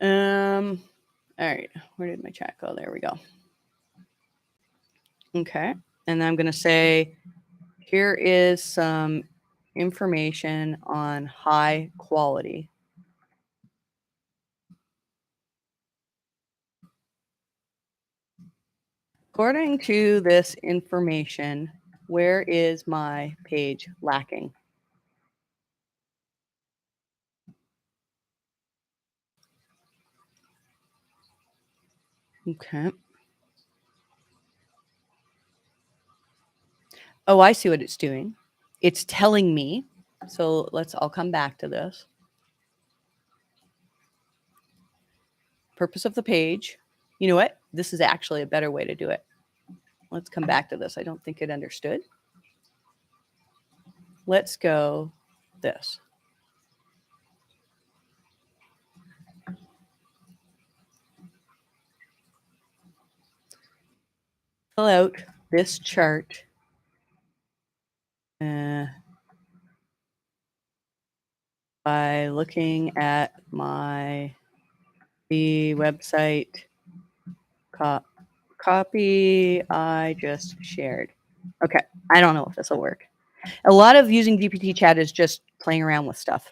All right. Where did my chat go? There we go. Okay. And then I'm going to say, here is some information on high quality. According to this information, where is my page lacking? Okay. Oh, I see what it's doing. It's telling me. So I'll come back to this. Purpose of the page. You know what? This is actually a better way to do it. Let's come back to this. I don't think it understood. Let's go this. Fill out this chart by looking at the website copy I just shared. Okay, I don't know if this will work. A lot of using GPTChat is just playing around with stuff.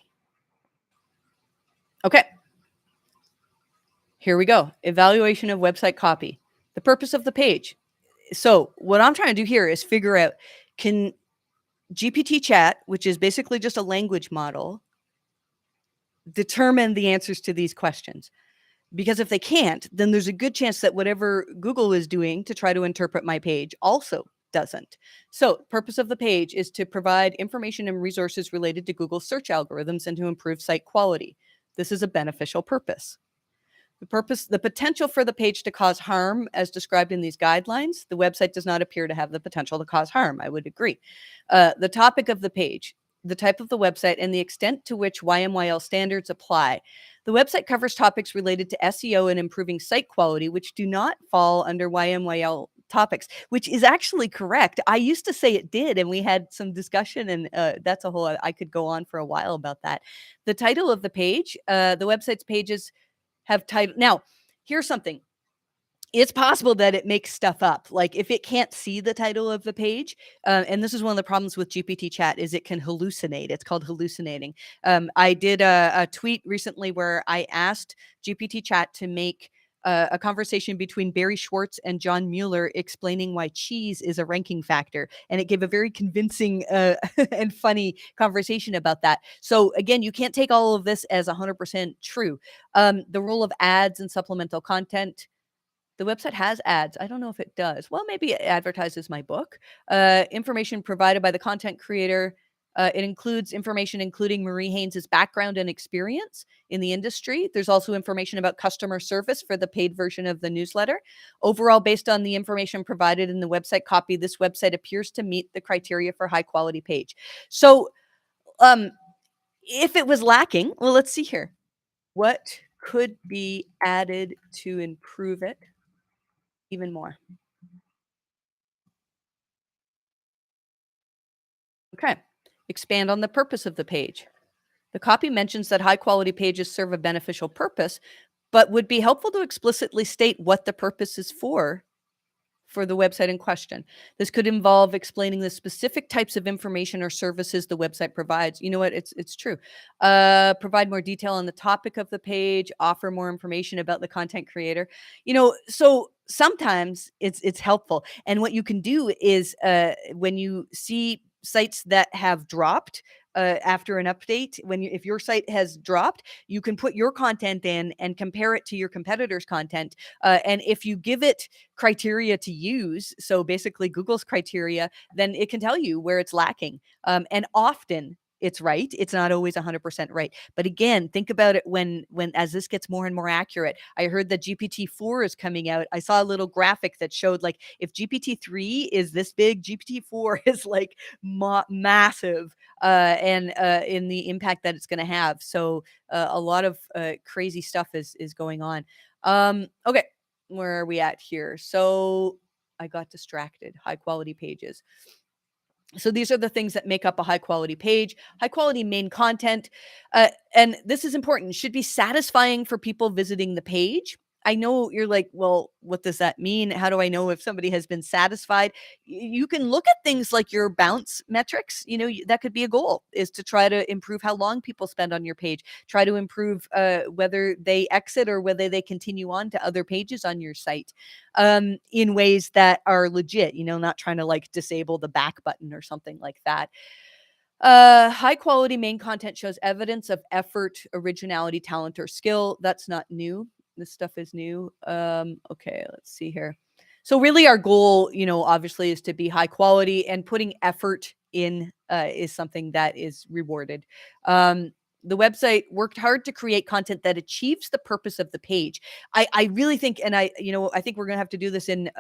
Okay, here we go. Evaluation of website copy. The purpose of the page. So what I'm trying to do here is figure out, can GPTChat, which is basically just a language model, determine the answers to these questions? Because if they can't, then there's a good chance that whatever Google is doing to try to interpret my page also doesn't. So purpose of the page is to provide information and resources related to Google search algorithms and to improve site quality. This is a beneficial purpose. The potential for the page to cause harm as described in these guidelines, the website does not appear to have the potential to cause harm. I would agree. The topic of the page, the type of the website, and the extent to which YMYL standards apply. The website covers topics related to SEO and improving site quality, which do not fall under YMYL topics, which is actually correct. I used to say it did, and we had some discussion, and that's a whole, I could go on for a while about that. The title of the page, the website's pages have title. Now, here's something. It's possible that it makes stuff up. Like if it can't see the title of the page, and this is one of the problems with GPTChat, is it can hallucinate. It's called hallucinating. I did a tweet recently where I asked GPTChat to make a conversation between Barry Schwartz and John Mueller explaining why cheese is a ranking factor. And it gave a very convincing and funny conversation about that. So again, you can't take all of this as 100% true. The role of ads and supplemental content. The website has ads. I don't know if it does. Well, maybe it advertises my book. Information provided by the content creator. It includes information including Marie Haynes's background and experience in the industry. There's also information about customer service for the paid version of the newsletter. Overall, based on the information provided in the website copy, this website appears to meet the criteria for high quality page. So if it was lacking, well, let's see here. What could be added to improve it even more? Okay. Expand on the purpose of the page. The copy mentions that high quality pages serve a beneficial purpose, but would be helpful to explicitly state what the purpose is for the website in question. This could involve explaining the specific types of information or services the website provides. You know what? It's true. Provide more detail on the topic of the page, offer more information about the content creator. So sometimes it's helpful. And what you can do is when you see sites that have dropped after an update, if your site has dropped, you can put your content in and compare it to your competitors' content. And if you give it criteria to use, so basically Google's criteria, then it can tell you where it's lacking. And often it's right. It's not always 100% right. But again, think about it when as this gets more and more accurate. I heard that GPT-4 is coming out. I saw a little graphic that showed like if GPT-3 is this big, GPT-4 is like massive and in the impact that it's going to have. So a lot of crazy stuff is going on. Okay, where are we at here? So I got distracted. High quality pages. So these are the things that make up a high quality page. High quality main content, and this is important, should be satisfying for people visiting the page. I know you're like, well, what does that mean? How do I know if somebody has been satisfied? You can look at things like your bounce metrics. That could be a goal, is to try to improve how long people spend on your page. Try to improve whether they exit or whether they continue on to other pages on your site in ways that are legit, not trying to like disable the back button or something like that. High quality main content shows evidence of effort, originality, talent, or skill. That's not new. This stuff is new. Okay, let's see here. So really our goal, obviously is to be high quality, and putting effort in is something that is rewarded. The website worked hard to create content that achieves the purpose of the page. I really think, and I think we're going to have to do this in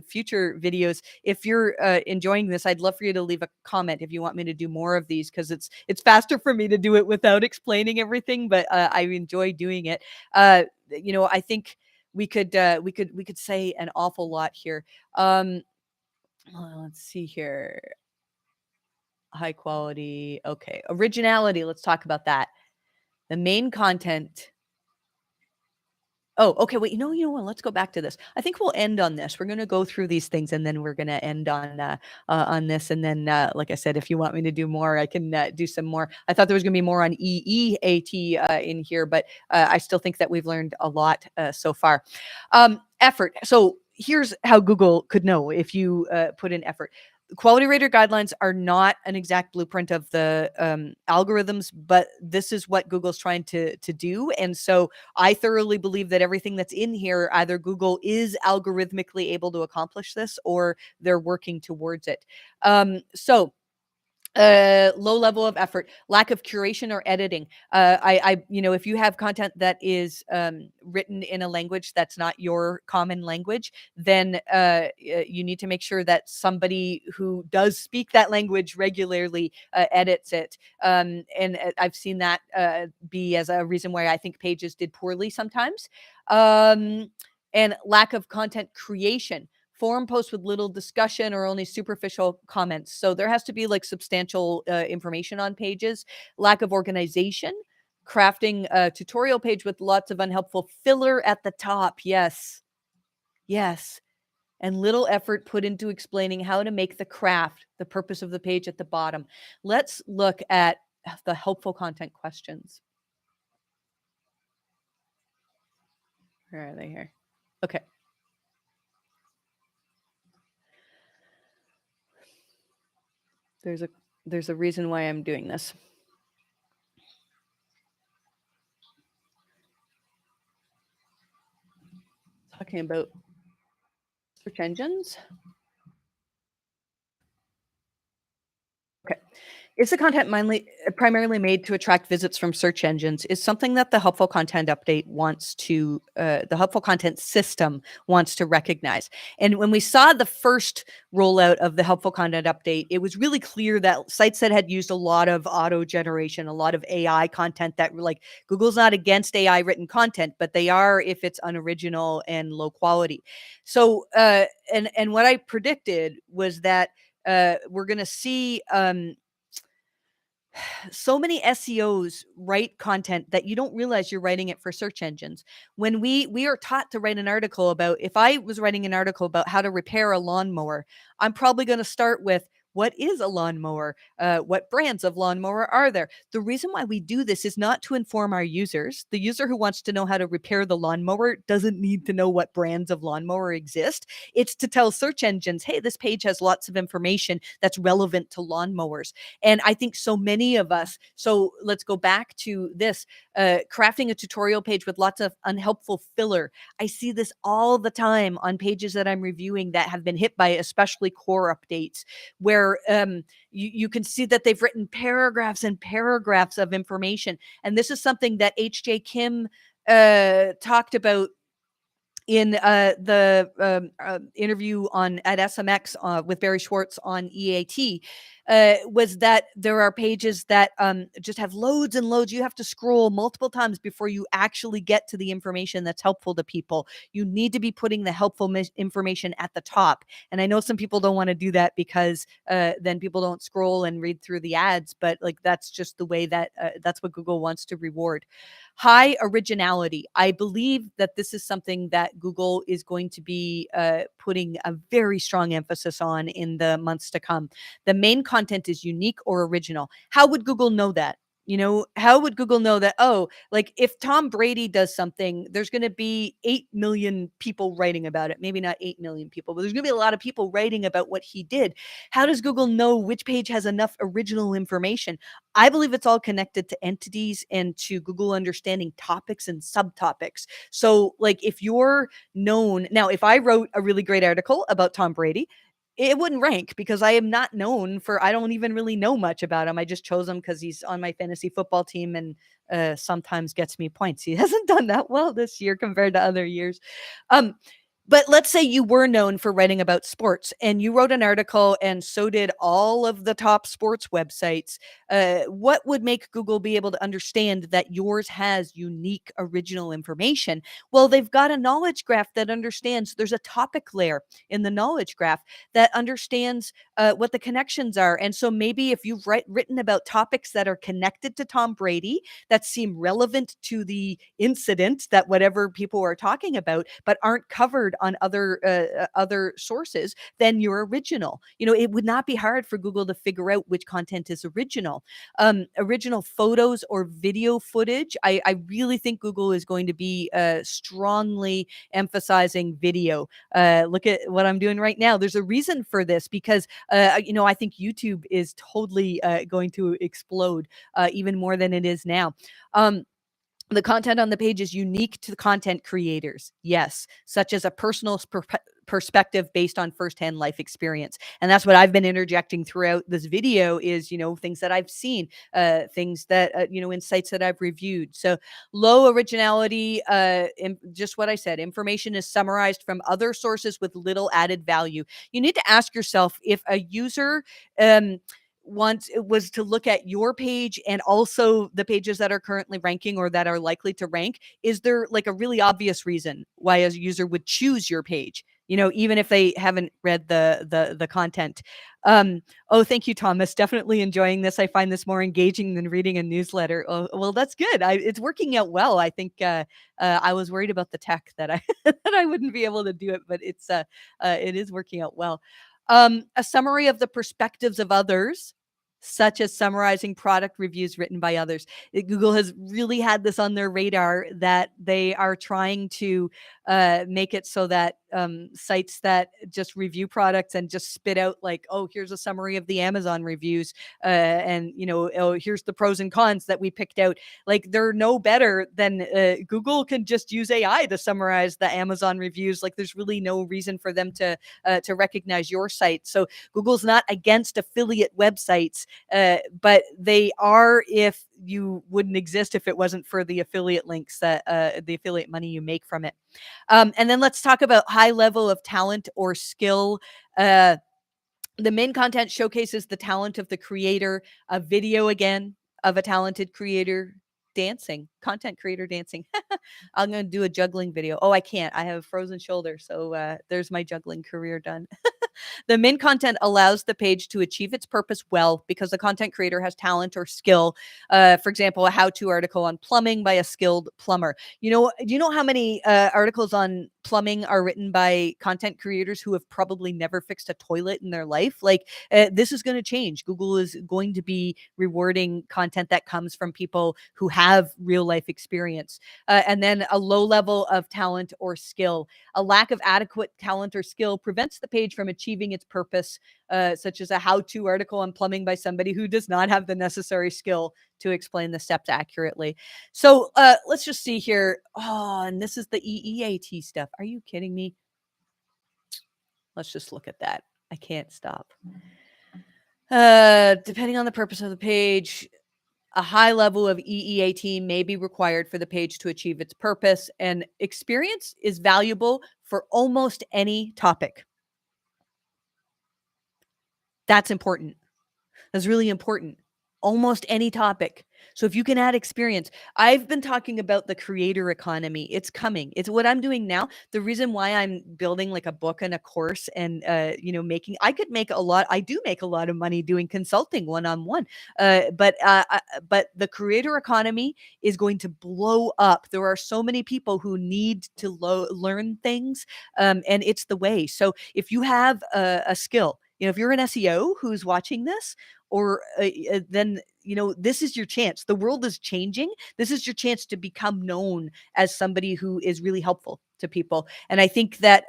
future videos. If you're enjoying this, I'd love for you to leave a comment if you want me to do more of these, because it's faster for me to do it without explaining everything, but I enjoy doing it. I think we could say an awful lot here. Let's see here. High quality. Okay. Originality. Let's talk about that. The main content. Oh, okay. Wait, what? Let's go back to this. I think we'll end on this. We're going to go through these things, and then we're going to end on this. And then, like I said, if you want me to do more, I can do some more. I thought there was going to be more on EEAT in here, but I still think that we've learned a lot so far. Effort. So here's how Google could know if you put in effort. Quality rater guidelines are not an exact blueprint of the algorithms, but this is what Google's trying to do. And so I thoroughly believe that everything that's in here, either Google is algorithmically able to accomplish this, or they're working towards it. So low level of effort, lack of curation or editing. If you have content that is written in a language that's not your common language, then you need to make sure that somebody who does speak that language regularly edits it. And I've seen that be as a reason why I think pages did poorly sometimes. And lack of content creation. Forum posts with little discussion or only superficial comments. So there has to be like substantial information on pages. Lack of organization. Crafting a tutorial page with lots of unhelpful filler at the top. Yes. Yes. And little effort put into explaining how to make the craft, the purpose of the page at the bottom. Let's look at the helpful content questions. Where are they here? Okay. There's a reason why I'm doing this. Talking about search engines. Okay. Is the content primarily made to attract visits from search engines? Is something that the helpful content update wants to, the helpful content system wants to recognize. And when we saw the first rollout of the helpful content update, it was really clear that sites that had used a lot of auto generation, a lot of AI content, that like Google's not against AI written content, but they are if it's unoriginal and low quality. So, and what I predicted was that we're going to see so many SEOs write content that you don't realize you're writing it for search engines. When we are taught to write an article about, if I was writing an article about how to repair a lawnmower, I'm probably going to start with, what is a lawnmower? What brands of lawnmower are there? The reason why we do this is not to inform our users. The user who wants to know how to repair the lawnmower doesn't need to know what brands of lawnmower exist. It's to tell search engines, hey, this page has lots of information that's relevant to lawnmowers. And I think so many of us, so let's go back to this, crafting a tutorial page with lots of unhelpful filler. I see this all the time on pages that I'm reviewing that have been hit by especially core updates, where where you can see that they've written paragraphs and paragraphs of information. And this is something that H.J. Kim talked about in the interview on at SMX with Barry Schwartz on EAT, was that there are pages that just have loads and loads. You have to scroll multiple times before you actually get to the information that's helpful to people. You need to be putting the helpful information at the top. And I know some people don't want to do that because then people don't scroll and read through the ads, but like that's just the way that that's what Google wants to reward. High originality. I believe that this is something that Google is going to be putting a very strong emphasis on in the months to come. The main content is unique or original. How would Google know that? You know, how would Google know that, oh, like if Tom Brady does something, there's going to be 8 million people writing about it. Maybe not 8 million people, but there's going to be a lot of people writing about what he did. How does Google know which page has enough original information? I believe it's all connected to entities and to Google understanding topics and subtopics. So, like, if you're known now, if I wrote a really great article about Tom Brady, it wouldn't rank because I am not known for, I don't even really know much about him. I just chose him because he's on my fantasy football team and sometimes gets me points. He hasn't done that well this year compared to other years. Um, but let's say you were known for writing about sports and you wrote an article and so did all of the top sports websites. What would make Google be able to understand that yours has unique original information? Well, they've got a knowledge graph that understands there's a topic layer in the knowledge graph that understands what the connections are. And so maybe if you've written about topics that are connected to Tom Brady, that seem relevant to the incident that whatever people are talking about, but aren't covered on other sources, then you're original. You know, it would not be hard for Google to figure out which content is original. Original photos or video footage. I really think Google is going to be strongly emphasizing video. Look at what I'm doing right now. There's a reason for this because, you know, I think YouTube is totally going to explode even more than it is now. The content on the page is unique to the content creators, yes, such as a personal perspective based on firsthand life experience. And that's what I've been interjecting throughout this video is, you know, things that I've seen, things that, you know, insights that I've reviewed. So low originality, just what I said, information is summarized from other sources with little added value. You need to ask yourself if a user, once it was to look at your page and also the pages that are currently ranking or that are likely to rank, is there like a really obvious reason why a user would choose your page? You know, even if they haven't read the content. Oh, thank you, Thomas. Definitely enjoying this. I find this more engaging than reading a newsletter. Oh, well, that's good. It's working out well. I think I was worried about the tech that I that I wouldn't be able to do it, but it is working out well. A summary of the perspectives of others, such as summarizing product reviews written by others. Google has really had this on their radar that they are trying to make it so that sites that just review products and just spit out like, oh, here's a summary of the Amazon reviews, and you know, oh, here's the pros and cons that we picked out. Like they're no better than Google can just use AI to summarize the Amazon reviews. Like there's really no reason for them to recognize your site. So Google's not against affiliate websites, but they are if you wouldn't exist if it wasn't for the affiliate links that the affiliate money you make from it. And then let's talk about high level of talent or skill. The main content showcases the talent of the creator. A video again of a talented creator dancing, content creator dancing. I'm going to do a juggling video. Oh, I can't. I have a frozen shoulder. So there's my juggling career done. The main content allows the page to achieve its purpose well because the content creator has talent or skill. For example, a how-to article on plumbing by a skilled plumber. You know, do you know how many articles on plumbing are written by content creators who have probably never fixed a toilet in their life? Like this is going to change. Google is going to be rewarding content that comes from people who have real life experience. And then a low level of talent or skill. A lack of adequate talent or skill prevents the page from achieving its purpose, such as a how-to article on plumbing by somebody who does not have the necessary skill to explain the steps accurately. So let's just see here. Oh, and this is the EEAT stuff. Are you kidding me? Let's just look at that. I can't stop. Depending on the purpose of the page, a high level of EEAT may be required for the page to achieve its purpose, and experience is valuable for almost any topic. That's important. That's really important. Almost any topic. So if you can add experience, I've been talking about the creator economy. It's coming. It's what I'm doing now. The reason why I'm building like a book and a course and making I could make a lot. I do make a lot of money doing consulting one on one. But the creator economy is going to blow up. There are so many people who need to learn things, and it's the way. So if you have a skill, if you're an SEO who's watching this, or then this is your chance. The world is changing. This is your chance to become known as somebody who is really helpful to people. And I think that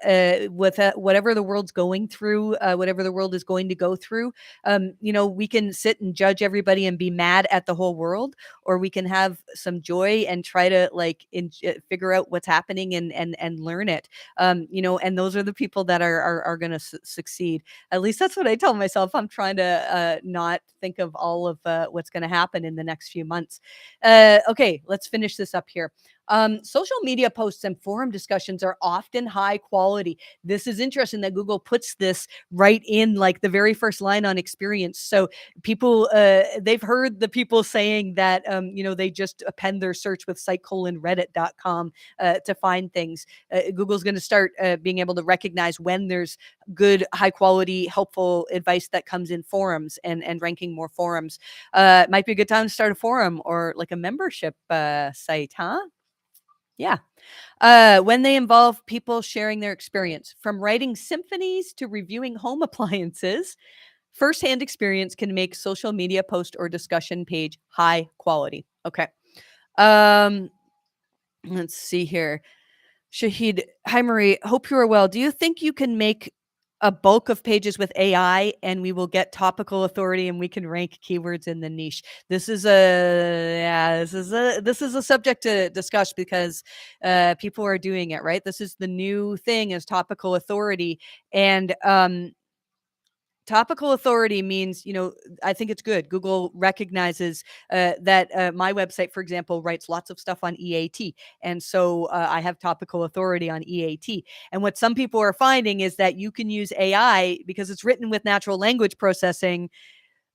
with whatever the world's going through, whatever the world is going to go through, we can sit and judge everybody and be mad at the whole world, or we can have some joy and try to figure out what's happening and learn it. And those are the people that are going to succeed. At least that's what I tell myself. I'm trying to not think of all of what's going to happen in the next few months. Okay, let's finish this up here. Social media posts and forum discussions are often high quality. This is interesting that Google puts this right in like the very first line on experience. So people, they've heard the people saying that, they just append their search with site:/reddit.com to find things. Google's going to start being able to recognize when there's good, high quality, helpful advice that comes in forums and ranking more forums. It might be a good time to start a forum or like a membership site, huh? Yeah. When they involve people sharing their experience, from writing symphonies to reviewing home appliances, firsthand experience can make social media post or discussion page high quality. Okay. Um, let's see here. Shahid, hi Marie. Hope you are well. Do you think you can make a bulk of pages with AI and we will get topical authority and we can rank keywords in the niche? This is a subject to discuss because people are doing it, right? This is the new thing is topical authority. And topical authority means, I think it's good. Google recognizes that my website, for example, writes lots of stuff on EAT. And so I have topical authority on EAT. And what some people are finding is that you can use AI because it's written with natural language processing.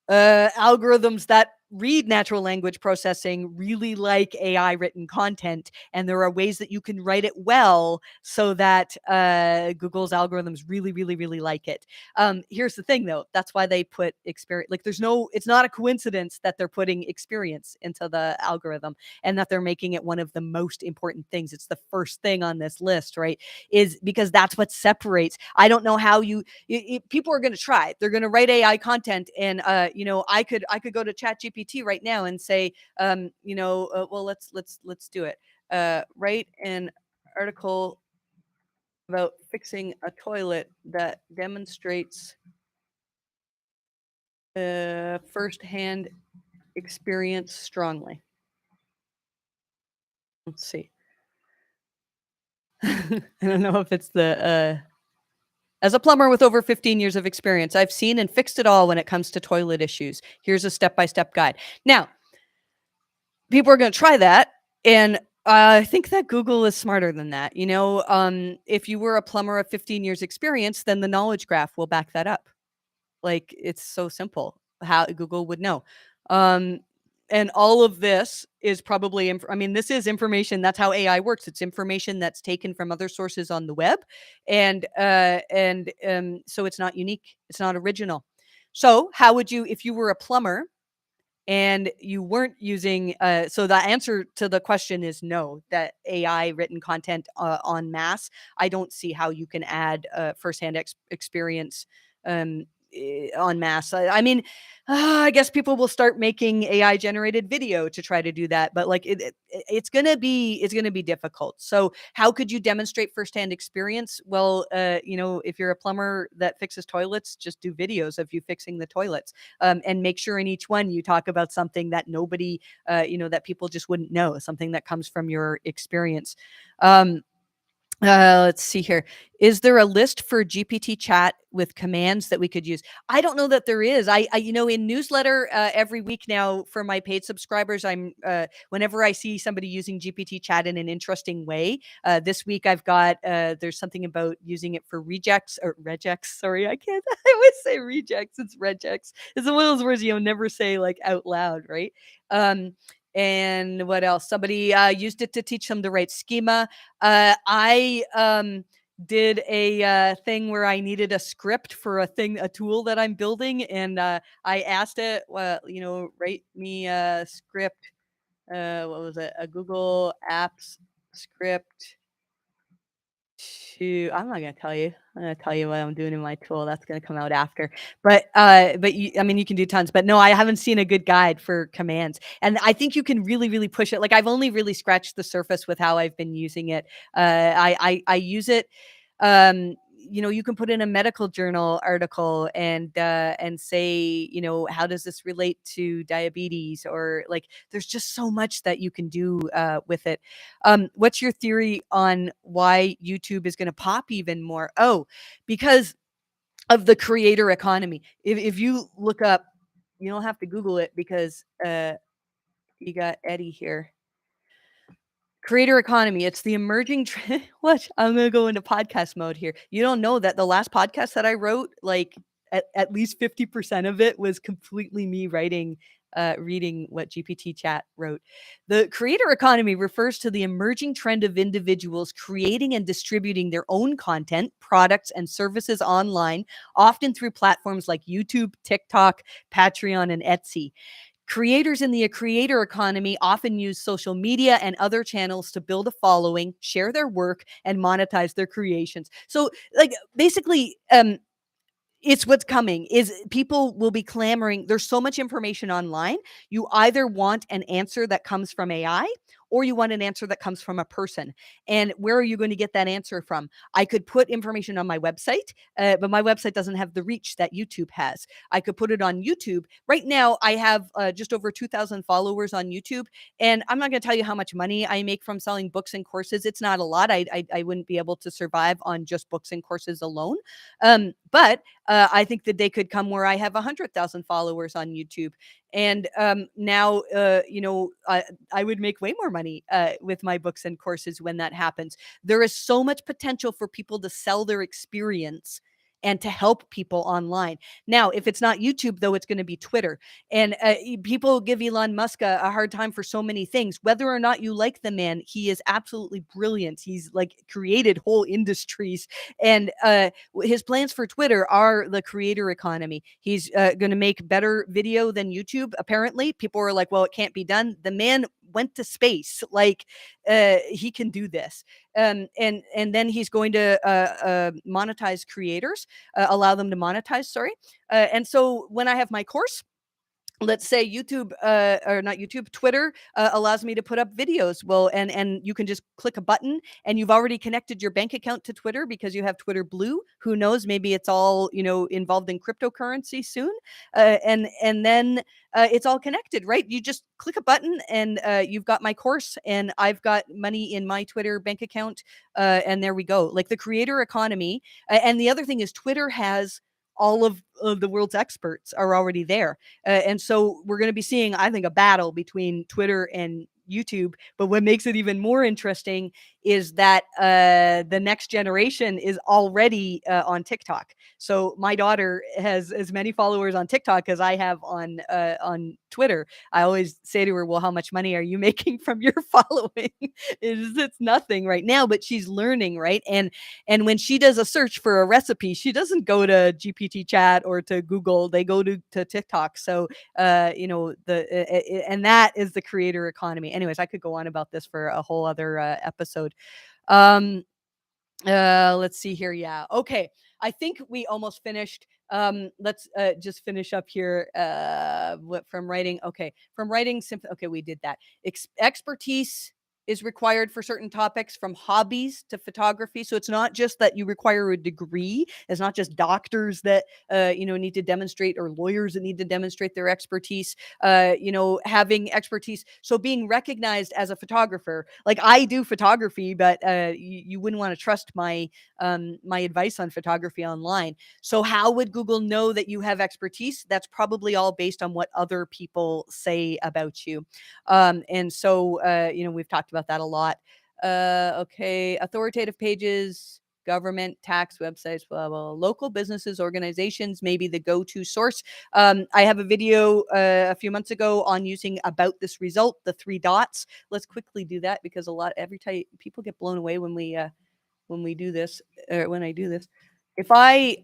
Algorithms that read natural language processing really like AI written content, and there are ways that you can write it well so that Google's algorithms really, really, really like it. Here's the thing, though. That's why they put experience. Like, it's not a coincidence that they're putting experience into the algorithm and that they're making it one of the most important things. It's the first thing on this list, right? Is because that's what separates. I don't know how people are going to try. They're going to write AI content, and I could go to ChatGPT right now and say, well, let's do it. Write an article about fixing a toilet that demonstrates firsthand experience strongly. Let's see. I don't know if it's the as a plumber with over 15 years of experience, I've seen and fixed it all when it comes to toilet issues. Here's a step-by-step guide. Now, people are going to try that, and I think that Google is smarter than that. If you were a plumber of 15 years experience, then the knowledge graph will back that up. Like, it's so simple how Google would know. Um, and all of this is probably, this is information. That's how AI works. It's information that's taken from other sources on the web, and so it's not unique. It's not original. So, how would you, if you were a plumber and you weren't using? So the answer to the question is no. That AI written content en masse. I don't see how you can add firsthand experience en masse. I guess people will start making AI generated video to try to do that, but like it's gonna be difficult. So how could you demonstrate firsthand experience? Well, if you're a plumber that fixes toilets, just do videos of you fixing the toilets, and make sure in each one you talk about something that nobody, that people just wouldn't know, something that comes from your experience. Um, Let's see here. Is there a list for GPT chat with commands that we could use? I don't know that there is. In newsletter every week now for my paid subscribers, whenever I see somebody using GPT chat in an interesting way. This week I've got there's something about using it for rejects or regex. Sorry, I can't. I always say rejects. It's regex. It's one of those words you'll never say like out loud, right? Um, and what else? Somebody used it to teach them the right schema. I did a thing where I needed a script for a tool that I'm building, and I asked it, write me a script. What was it? A Google Apps script I'm not gonna tell you. I'm gonna tell you what I'm doing in my tool. That's gonna come out after. I mean, you can do tons. But no, I haven't seen a good guide for commands, and I think you can really, really push it. Like I've only really scratched the surface with how I've been using it. I use it. You can put in a medical journal article and say, how does this relate to diabetes, or like, there's just so much that you can do with it. What's your theory on why YouTube is going to pop even more? Oh, because of the creator economy. If you look up, you don't have to Google it because you got Eddie here. Creator economy. It's the emerging trend. What? I'm gonna go into podcast mode here. You don't know that the last podcast that I wrote, like at least 50% of it was completely me reading what GPT chat wrote. The creator economy refers to the emerging trend of individuals creating and distributing their own content, products, and services online, often through platforms like YouTube, TikTok, Patreon, and Etsy. Creators in the creator economy often use social media and other channels to build a following, share their work, and monetize their creations. So, like, basically, it's what's coming is people will be clamoring. There's so much information online. You either want an answer that comes from AI or you want an answer that comes from a person. And where are you going to get that answer from? I could put information on my website, but my website doesn't have the reach that YouTube has. I could put it on YouTube. Right now, I have just over 2,000 followers on YouTube, and I'm not going to tell you how much money I make from selling books and courses. It's not a lot. I wouldn't be able to survive on just books and courses alone. But I think the day could come where I have 100,000 followers on YouTube. And now, I would make way more money with my books and courses when that happens. There is so much potential for people to sell their experience and to help people online. Now, if it's not YouTube, though, it's going to be Twitter. And people give Elon Musk a hard time for so many things. Whether or not you like the man, he is absolutely brilliant. He's like created whole industries. And his plans for Twitter are the creator economy. He's going to make better video than YouTube. Apparently, people are like, "Well, it can't be done." The man went to space. Like, he can do this. And then he's going to monetize creators, allow them to monetize. Sorry. And so when I have my course, let's say YouTube, or not YouTube, Twitter allows me to put up videos. Well, and you can just click a button and you've already connected your bank account to Twitter because you have Twitter Blue. Who knows? Maybe it's all, involved in cryptocurrency soon. And then it's all connected, right? You just click a button and you've got my course and I've got money in my Twitter bank account. And there we go. Like the creator economy. And the other thing is Twitter has all of the world's experts are already there. And so we're going to be seeing, I think, a battle between Twitter and YouTube. But what makes it even more interesting is that the next generation is already on TikTok. So my daughter has as many followers on TikTok as I have on Twitter. I always say to her, "Well, how much money are you making from your following?" It's nothing right now, but she's learning, right? And when she does a search for a recipe, she doesn't go to GPT chat or to Google. They go to TikTok. So and that is the creator economy. Anyways, I could go on about this for a whole other episode. Um, let's see here. Yeah. Okay. I think we almost finished. Let's just finish up here. What from writing? Okay. From writing. Okay, we did that. Expertise is required for certain topics, from hobbies to photography. So it's not just that you require a degree. It's not just doctors that need to demonstrate, or lawyers that need to demonstrate their expertise. Having expertise. So being recognized as a photographer, like I do photography, but you wouldn't want to trust my advice on photography online. So how would Google know that you have expertise? That's probably all based on what other people say about you. We've talked about that a lot. Okay, authoritative pages, government, tax websites, blah, blah, local businesses, organizations, maybe the go-to source. I have a video a few months ago on using about this result, the three dots. Let's quickly do that, because every time people get blown away when we do this, or when I do this. If I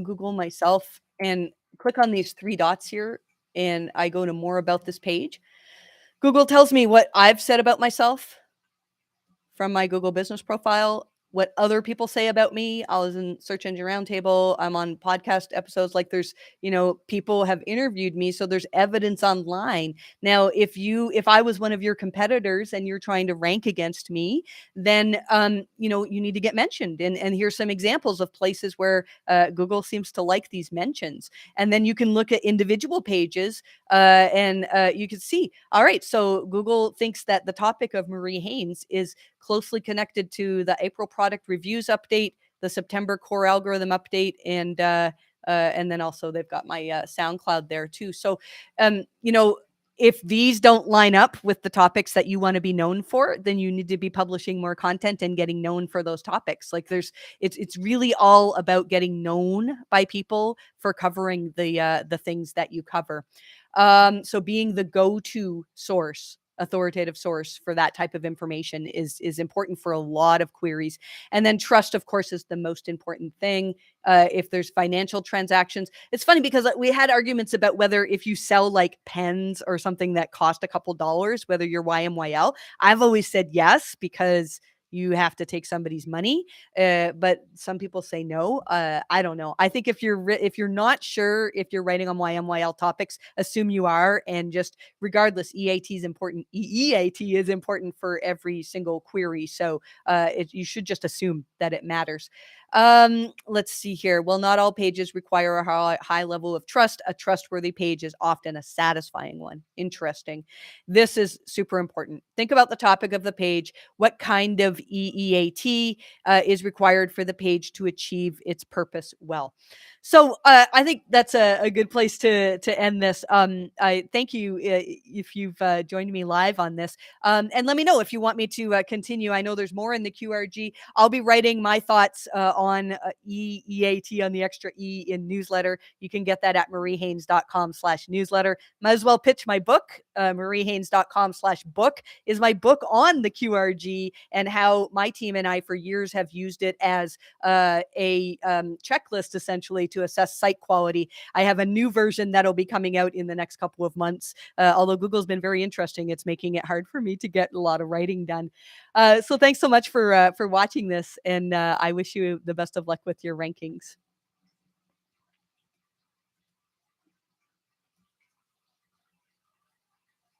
Google myself and click on these three dots here, and I go to more about this page, Google tells me what I've said about myself from my Google business profile, what other people say about me. I was in Search Engine Roundtable. I'm on podcast episodes. Like, people have interviewed me. So there's evidence online. Now, if I was one of your competitors and you're trying to rank against me, then, you need to get mentioned. And here's some examples of places where Google seems to like these mentions. And then you can look at individual pages and you can see, all right, so Google thinks that the topic of Marie Haynes is closely connected to the April product reviews update, the September core algorithm update, and then also they've got my SoundCloud there too. So, if these don't line up with the topics that you want to be known for, then you need to be publishing more content and getting known for those topics. Like, it's really all about getting known by people for covering the things that you cover. So being the go-to source, authoritative source for that type of information is important for a lot of queries. And then trust, of course, is the most important thing. If there's financial transactions, it's funny because we had arguments about whether, if you sell like pens or something that cost a couple dollars, whether you're YMYL. I've always said yes, because you have to take somebody's money. But some people say no. I don't know. I think if you're not sure if you're writing on YMYL topics, assume you are, and just regardless, EAT is important. EAT is important for every single query. So you should just assume that it matters. Let's see here. Well, not all pages require a high level of trust. A trustworthy page is often a satisfying one. Interesting. This is super important. Think about the topic of the page. What kind of EEAT is required for the page to achieve its purpose well? So I think that's a good place to end this. I thank you if you've joined me live on this. And let me know if you want me to continue. I know there's more in the QRG. I'll be writing my thoughts on EEAT, on the extra E in newsletter. You can get that at mariehaynes.com/newsletter. Might as well pitch my book. mariehaynes.com/book is my book on the QRG, and how my team and I for years have used it as a checklist, essentially, to assess site quality. I have a new version that'll be coming out in the next couple of months. Although Google's been very interesting, it's making it hard for me to get a lot of writing done. So thanks so much for watching this, and I wish you the best of luck with your rankings.